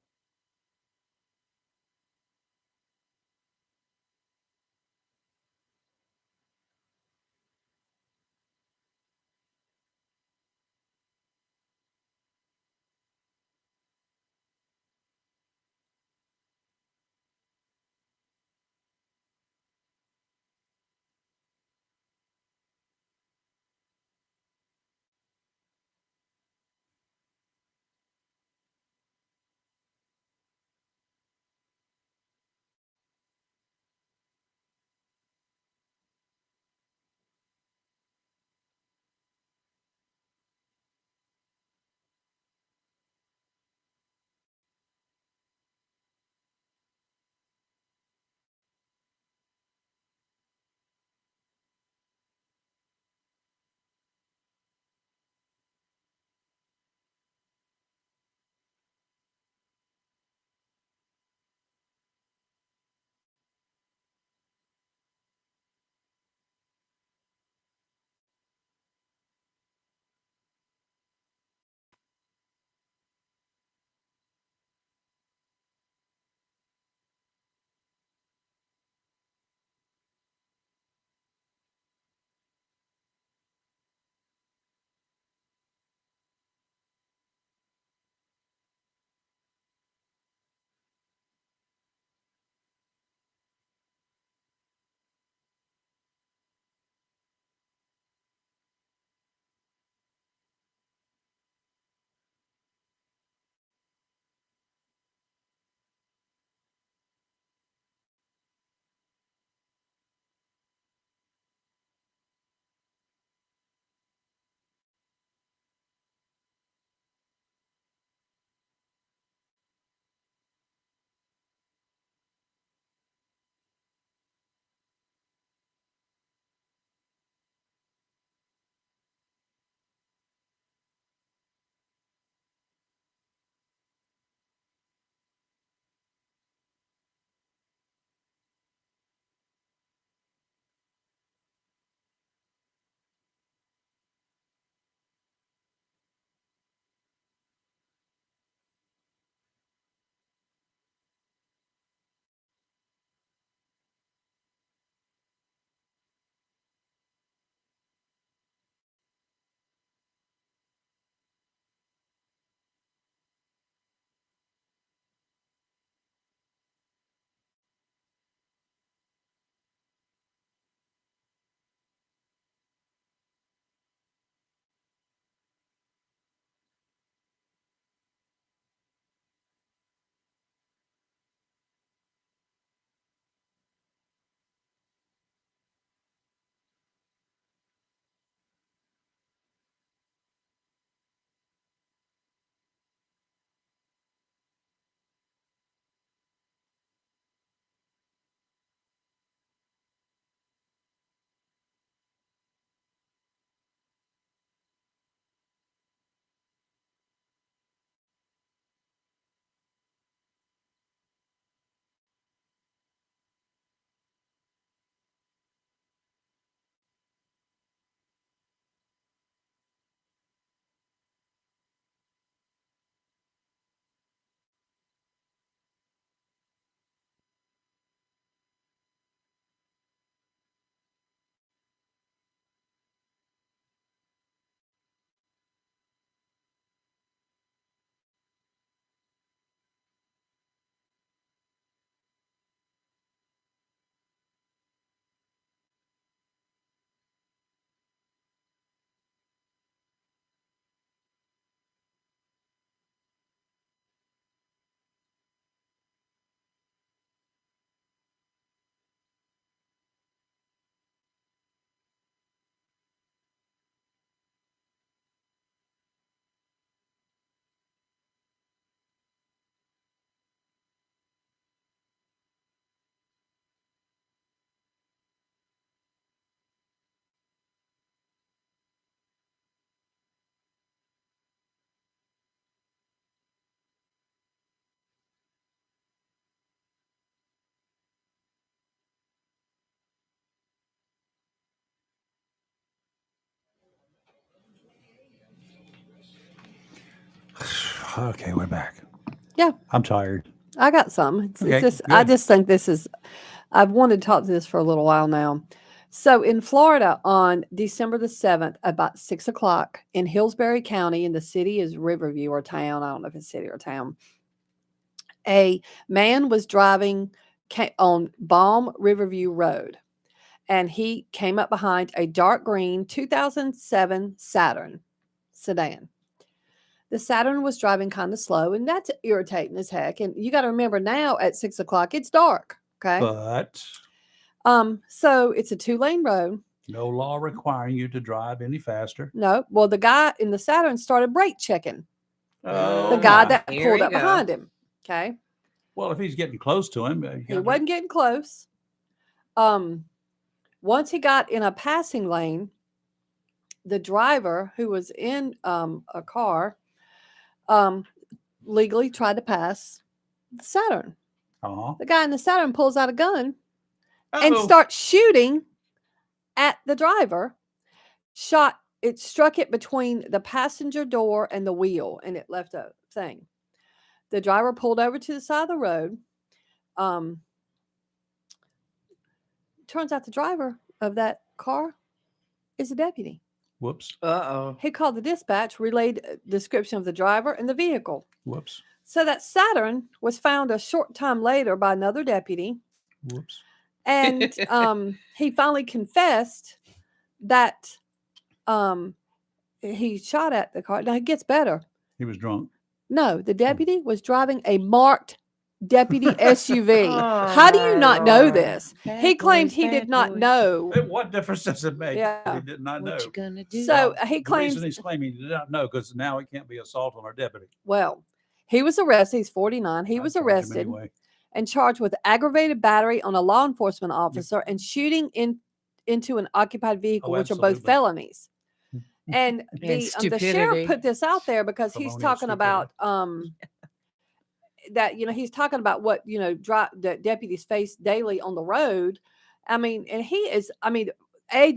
Okay, we're back. Yeah. I'm tired. I got some. It's Okay, just, I good. just think this is, I've wanted to talk to this for a little while now. So in Florida on December the 7th, about 6 o'clock in Hillsbury County, and the city is Riverview or town. I don't know if it's city or town. A man was driving on Balm Riverview Road, and he came up behind a dark green 2007 Saturn sedan. The Saturn was driving kind of slow, and that's irritating as heck. And you got to remember now at 6 o'clock, it's dark. Okay. But So it's a 2-lane road. no law requiring you to drive any faster. No. Well, the guy in the Saturn started brake checking Oh, the guy my. that Here pulled you up go. behind him. Okay. Well, if he's getting close to him, He wasn't getting close. Once he got in a passing lane, the driver who was in a car legally tried to pass the Saturn. The guy in the Saturn pulls out a gun and starts shooting at the driver. It struck it between the passenger door and the wheel, and it left a thing. The driver pulled over to the side of the road. Turns out the driver of that car is a deputy. Whoops. Uh-oh. He called the dispatch, relayed a description of the driver and the vehicle. Whoops. So that Saturn was found a short time later by another deputy. Whoops. And he finally confessed that he shot at the car. Now it gets better. He was drunk. No, the deputy was driving a marked deputy SUV. How do you not know this? He claimed he did not know. What difference does it make? Yeah. He did not know. What you gonna do? So he The claims, reason he's claiming he did not know because now it can't be assault on our deputy. well, he was arrested. He's 49. He I'd was charge him arrested anyway. and charged with aggravated battery on a law enforcement officer and shooting into an occupied vehicle, which are both absolutely. felonies. And the stupidity. sheriff put this out there because he's Felonious talking about that, he's talking about what, the deputies face daily on the road. I mean, and he is, the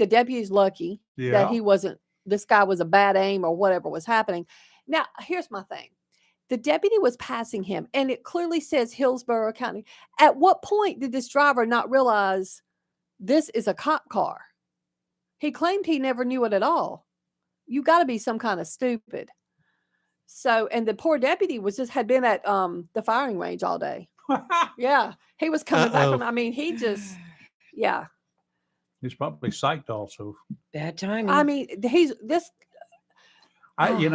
deputy is lucky that he wasn't, this guy was a bad aim or whatever was happening. Now, here's my thing. The deputy was passing him, and it clearly says Hillsborough County. At what point did this driver not realize this is a cop car? He claimed he never knew it at all. You got to be some kind of stupid. So, and the poor deputy had been at the firing range all day. Yeah, he was coming back from. He just, yeah. He's probably psyched also. Bad timing. He's this. You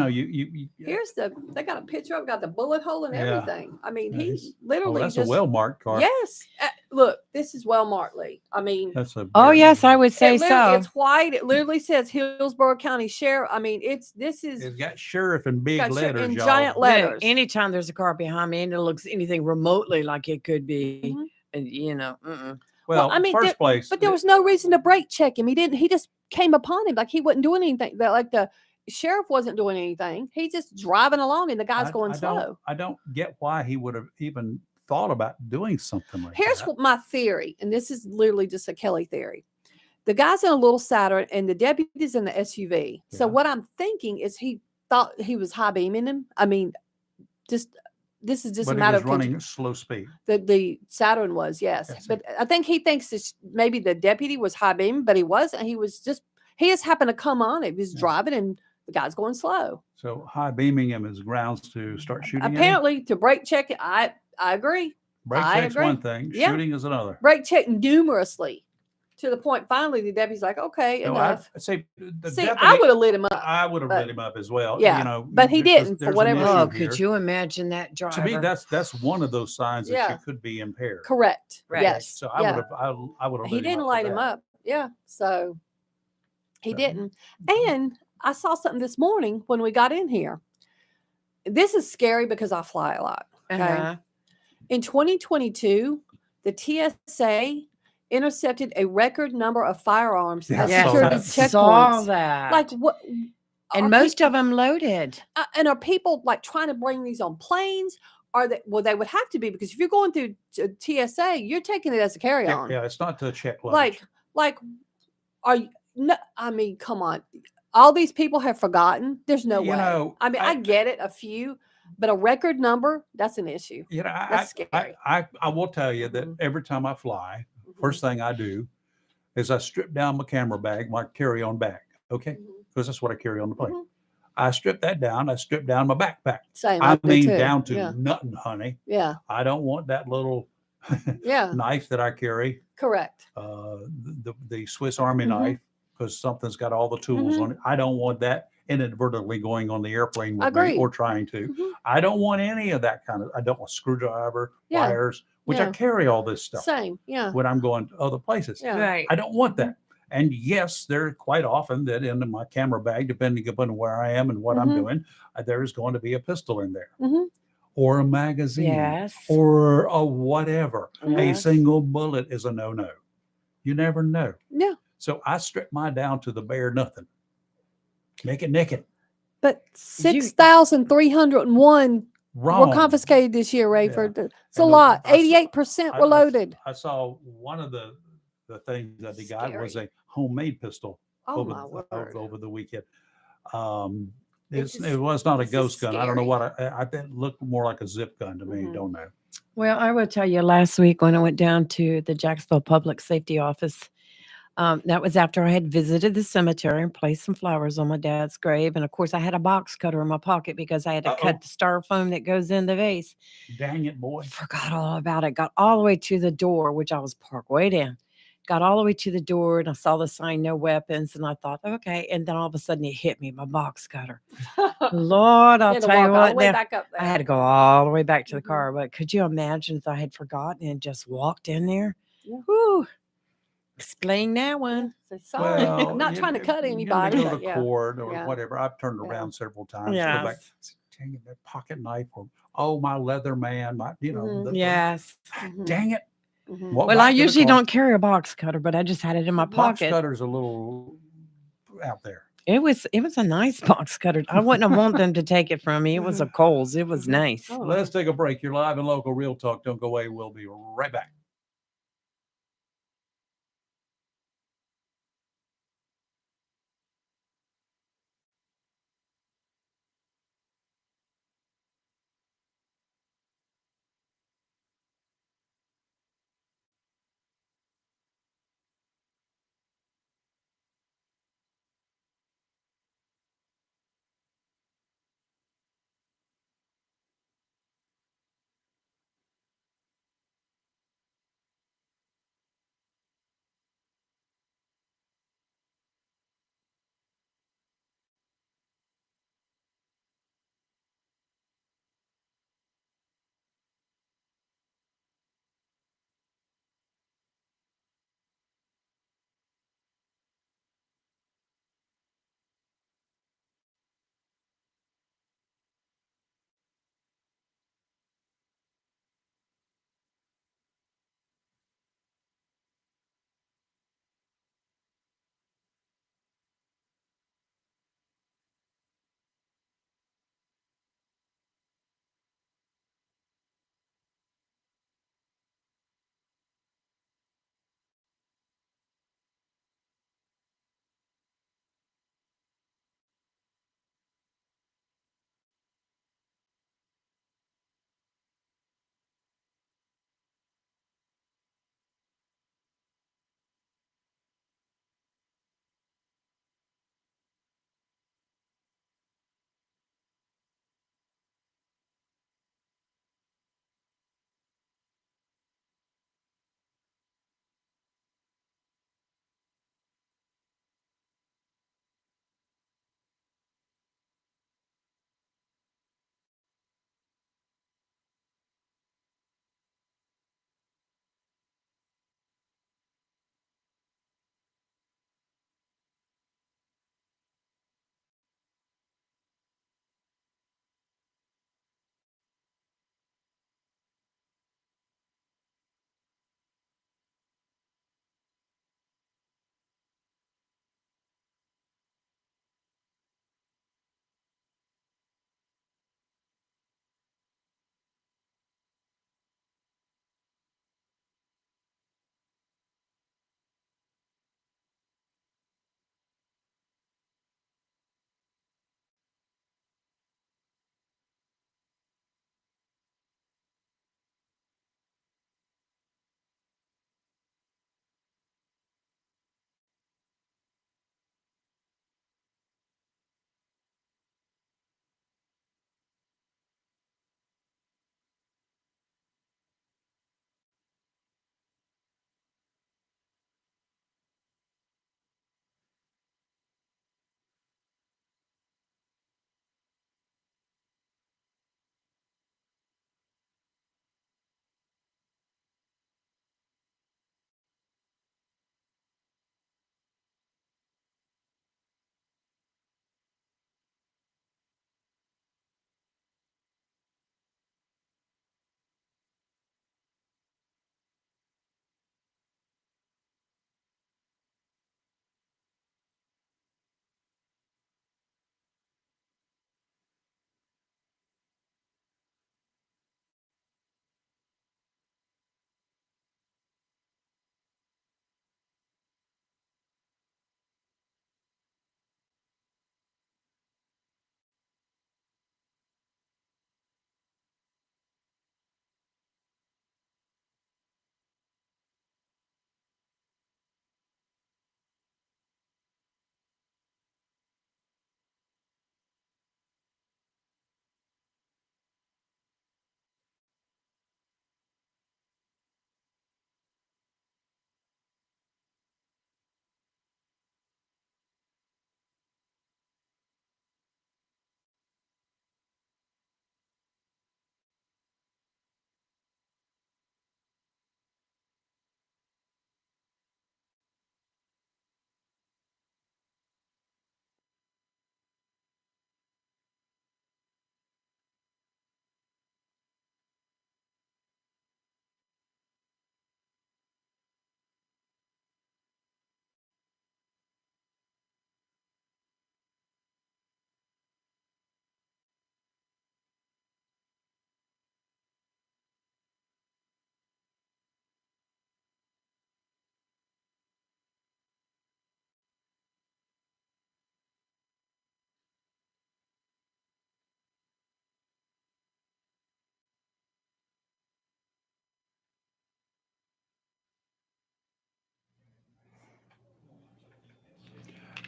They got a picture of, got the bullet hole and Yeah. everything. Yeah, He literally that's just. a well-marked car. Yes. Look, this is well marked, Lee. That's a. Oh, yes, I would say It's so. white. It literally says Hillsborough County Sheriff. It's got sheriff in big got letters, in y'all. giant Look, letters. anytime there's a car behind me and it looks anything remotely like it could be, Mhm. and Well, first place. But there was no reason to brake check him. He just came upon him like he wasn't doing anything. Like the sheriff wasn't doing anything. He's just driving along and the guy's going slow. I don't get why he would have even thought about doing something like Here's that. what my theory, and this is literally just a Kelly theory. The guy's in a little Saturn and the deputy's in the SUV. So Yeah. what I'm thinking is he thought he was high beaming him. This is just But a matter he was of running at slow speed. the Saturn was, yes. Yes. But I think he thinks this, maybe the deputy was high beaming, but he wasn't. He just happened to come on it. He was driving and the guy's going slow. So high beaming him is grounds to start shooting. at him. Apparently, to brake check it, I agree. Brake I check's agree. one thing, Yeah. shooting is another. Brake check numerously to the point finally the deputy's like, okay, No, enough. I'd say the See, deputy, I would have lit him up. I would have but- lit him up as well. Yeah, but he because didn't for there's an whatever issue oh, reason. here. could you imagine that driver? To me, that's one of those signs that Yeah. you could be impaired. Correct. Right. Yes. So I yeah. would have. I would have. He didn't light him up. Yeah. So he So- didn't. And I saw something this morning when we got in here. This is scary because I fly a lot. Okay. Uh-huh. In 2022, the TSA intercepted a record number of firearms Yeah, at I saw security that. Saw checkpoints. that. Like what? and are most people- of them loaded. and are people like trying to bring these on planes? Are they? Well, they would have to be because if you're going through TSA, you're taking it as a carry-on. Yeah, it's not to check luggage. Like, are you? No, come on. All these people have forgotten. There's no You way. know, I get it. A few, But a record number, that's an issue. You know, That's scary. I will tell you that Mhm. every time I fly, Mhm. first thing I do is I strip down my camera bag, my carry-on bag, okay? Mhm. Because that's what I carry on the plane. Mhm. I strip that down. I strip down my backpack. Same. I do mean, too. down to Yeah. nothing, honey. Yeah. I don't want that little Yeah. knife that I carry, Correct. the Swiss Army Mhm. knife, because something's got all the tools Mhm. on it. I don't want that inadvertently going on the airplane with me Agreed. or trying to. Mhm. I don't want any of that kind of. I don't want screwdriver, Yeah. wires, which I Yeah. carry all this stuff Same. Yeah. when I'm going to other places. Yeah. Right. I don't want that. And yes, there are quite often that in my camera bag, depending upon where I am and what I'm Mhm. doing, there's going to be a pistol in there Mhm. or a magazine Yes. or a whatever. A Yes. single bullet is a no-no. You never know. Yeah. So I strip mine down to the bare nothing. Make it naked. But 6,301 were Wrong. confiscated this year, Yeah. Rayford. It's a And lot. I saw- 88% were loaded. I saw one of the things that he got was Scary. a homemade pistol Oh over, my word. over the weekend. Um, It's it just- was not a this is ghost gun. I don't know scary. what I think it looked more like a zip gun to me. Mhm. Don't know. Well, I will tell you last week when I went down to the Jacksonville Public Safety Office, that was after I had visited the cemetery and placed some flowers on my dad's grave. And of course, I had a box cutter in my pocket because I had to cut the styrofoam that goes in the vase. Dang it, boy. Forgot all about it. Got all the way to the door, which I was parked way down. Got all the way to the door and I saw the sign, no weapons. And I thought, okay. And then all of a sudden it hit me, my box cutter. Lord, I'll You had to tell you walk all what. the way Now, back up I there. had to go all the way back to the Mhm. car. But could you imagine if I had forgotten and just walked in there? Yeah. Whew. Explain that one. So sorry. I'm not you- trying to cut you anybody, go to but yeah. court or Yeah. whatever. I've turned Yeah. around several times. Go back. Yes. Dang it, that pocket knife or my leather man. My Mhm. Yes. Mhm. Dang it. Mhm. Walk Well, I back to the usually car. don't carry a box cutter, but I just had it in my Mhm. Box pocket. cutter's a little out there. It was a nice box cutter. I wouldn't have wanted them to take it from me. It was a Kohl's. It was nice. Oh, Let's take a break. You're live and local Real Talk. Don't go away. We'll be right back.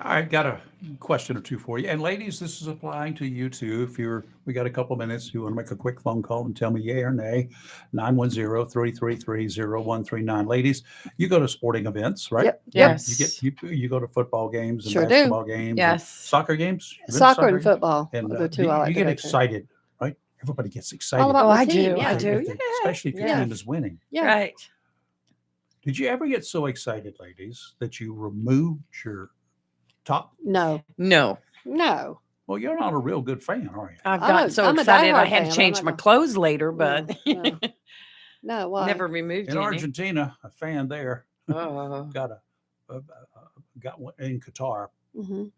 All right, got a question or two for you. And ladies, this is applying to you too. We got a couple minutes, you want to make a quick phone call and tell me yay or nay, 910-333-0139. Ladies, you go to sporting events, right? Yep. Yes. You go to football games and Sure do. basketball games. and Yes. Soccer games? You been to Soccer and games? football And are the two I like you to get go to. excited, right? Everybody gets excited. All about Oh, my I team. do. Yeah. I do. Especially if your Yeah. team is winning. Yeah. Right. Did you ever get so excited, ladies, that you removed your top? No. No. No. Well, you're not a real good fan, are you? I've I'm gotten a- so I'm a excited I diehard had fan, to but change I'm my not clothes later, but No. No. Why? never removed In any. Argentina, a fan there Oh. got one in Qatar. Mhm.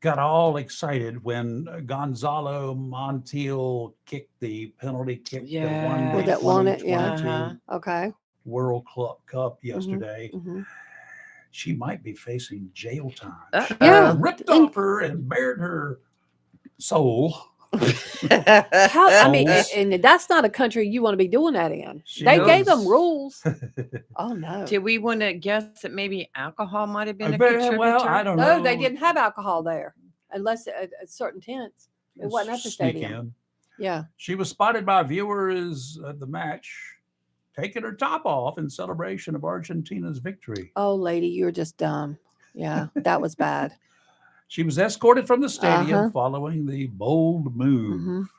Got all excited when Gonzalo Montiel kicked the penalty kick that won Yeah. the Well, that won it, yeah. 2022 Okay. World Cup yesterday. Mhm. She might be facing jail time. Uh-oh. Yeah. Ripped And- off her and bared her soul. How? I mean, Souls. and that's not a country you want to be doing that in. She They gave them knows. rules. Oh no. Do we want to guess that maybe alcohol might have been a Very contributor? well, I don't know. No, they didn't have alcohol there, unless at certain tents. It wasn't at the Sneak stadium. in. Yeah. She was spotted by viewers at the match taking her top off in celebration of Argentina's victory. Oh, lady, you're just dumb. Yeah, that was bad. She was escorted from the stadium Uh-huh. following the bold move.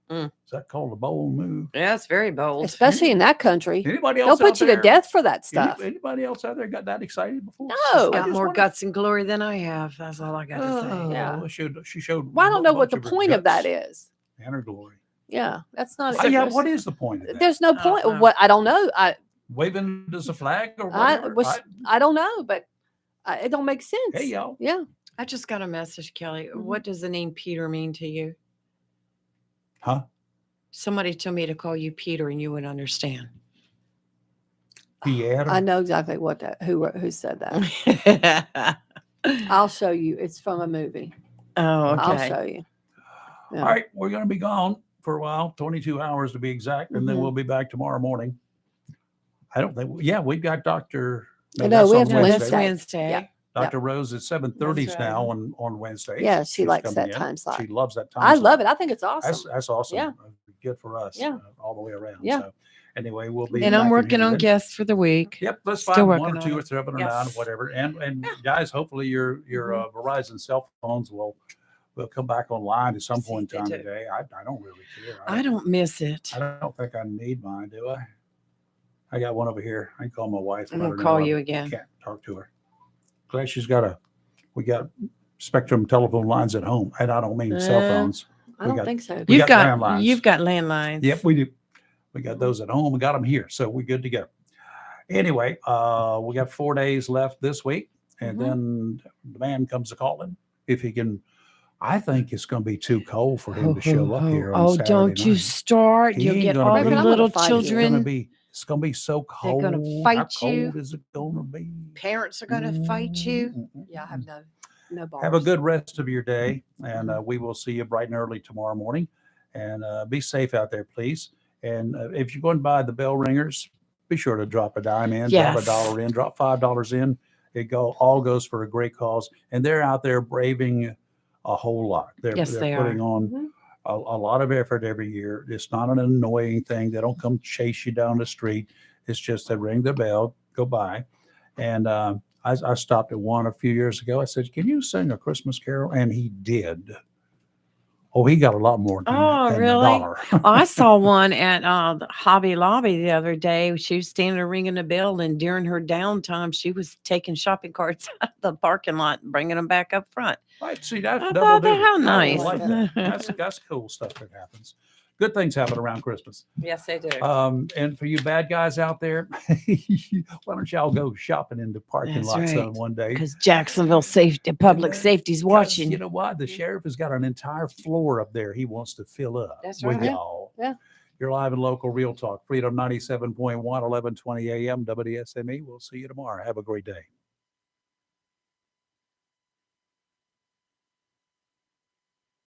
Mhm. Is that called a bold move? Yeah, it's very bold. Especially in that country, Anybody they'll else put out you there? to death for that stuff. Anybody else out there got that excited before? No. I Got just more wonder- guts and glory than I have. That's all I got to say. Oh, Yeah. she showed. Well, I don't know what the bunch her point of that guts is. and her glory. Yeah, that's not. Yeah, what is the point of that? There's no point. know. What I don't know. Waving as a flag or I whatever? was. I don't know, but it don't make sense. Hey, y'all. Yeah. I just got a message, Kelly. Mhm. What does the name Peter mean to you? Huh? Somebody told me to call you Peter and you would understand. Pierre? I know exactly what that. Who said that? I'll show you. It's from a movie. Oh, okay. I'll show you. Yeah. All right, we're going to be gone for a while, 22 hours to be exact, and then Mhm. we'll be back tomorrow morning. I don't think, yeah, we've got Dr. No, that's we on have No, that's Wednesday. Wednesday. Yeah. Dr. Rose at 7:30 That's now right. on Wednesdays. Yeah, she She's likes coming that in. time slot. She loves that time I slot. love it. I think it's awesome. That's awesome. Yeah. Good for us. Yeah. All the way around. Yeah. So anyway, we'll be. And back I'm in working here on then. guests for the week. Yep, let's Still find one working or on two or it. 7 or 9, Yes. whatever. And guys, hopefully your Verizon cell phones will come back online at some See, point in time they do. today. I don't really care. I don't miss it. I don't think I need mine, do I? I got one over here. I can call my wife. I'm let gonna her call know you I again. Can't talk to her. Glad we got Spectrum telephone lines at home, and I don't mean cell Uh, phones. I don't got- think so. We You've got got landlines. you've got landlines. Yep, we do. We got those at home. We got them here, so we're good to go. Anyway, we got 4 days left this week, and then the man comes a calling if he can. I think it's going to be too cold for him to show up here. On Oh, Saturday don't you night. start. He You'll ain't get gonna all be- the Maybe I'm gonna little fight you. It's gonna children. be. It's gonna be so cold. They're gonna How fight you. cold is it gonna be? Parents are going to fight you. Yeah, I have no bars. Have a good rest of your day, and Mm-hmm. we will see you bright and early tomorrow morning. And be safe out there, please. And if you're going to buy the bell ringers, be sure to drop a dime in, drop Yes. $1 in, drop $5 in. All goes for a great cause, and they're out there braving a whole lot. Yes, they're they putting are. on Mhm. a lot of effort every year. It's not an annoying thing. They don't come chase you down the street. It's just they ring the bell, go by. And I stopped at one a few years ago. I said, "Can you sing a Christmas carol?" And he did. Oh, he got a lot more than, Oh, than really? $1. I saw one at the Hobby Lobby the other day. She was standing there ringing the bell, and during her downtime, she was taking shopping carts out of the parking lot and bringing them back up front. Right. See, that's I double thought that duty. how I nice. like that. That's cool stuff that happens. Good things happen around Christmas. Yes, they do. And for you bad guys out there, why don't y'all go shopping in the parking That's lots right. on one day? Because Jacksonville public then- safety's 'Cause watching. You know what? The sheriff has got an entire floor up there he wants to fill up That's with right. Yeah. y'all. Yeah. You're live and local, Real Talk, Freedom 97.1, 1120 a.m. WSME. We'll see you tomorrow. Have a great day.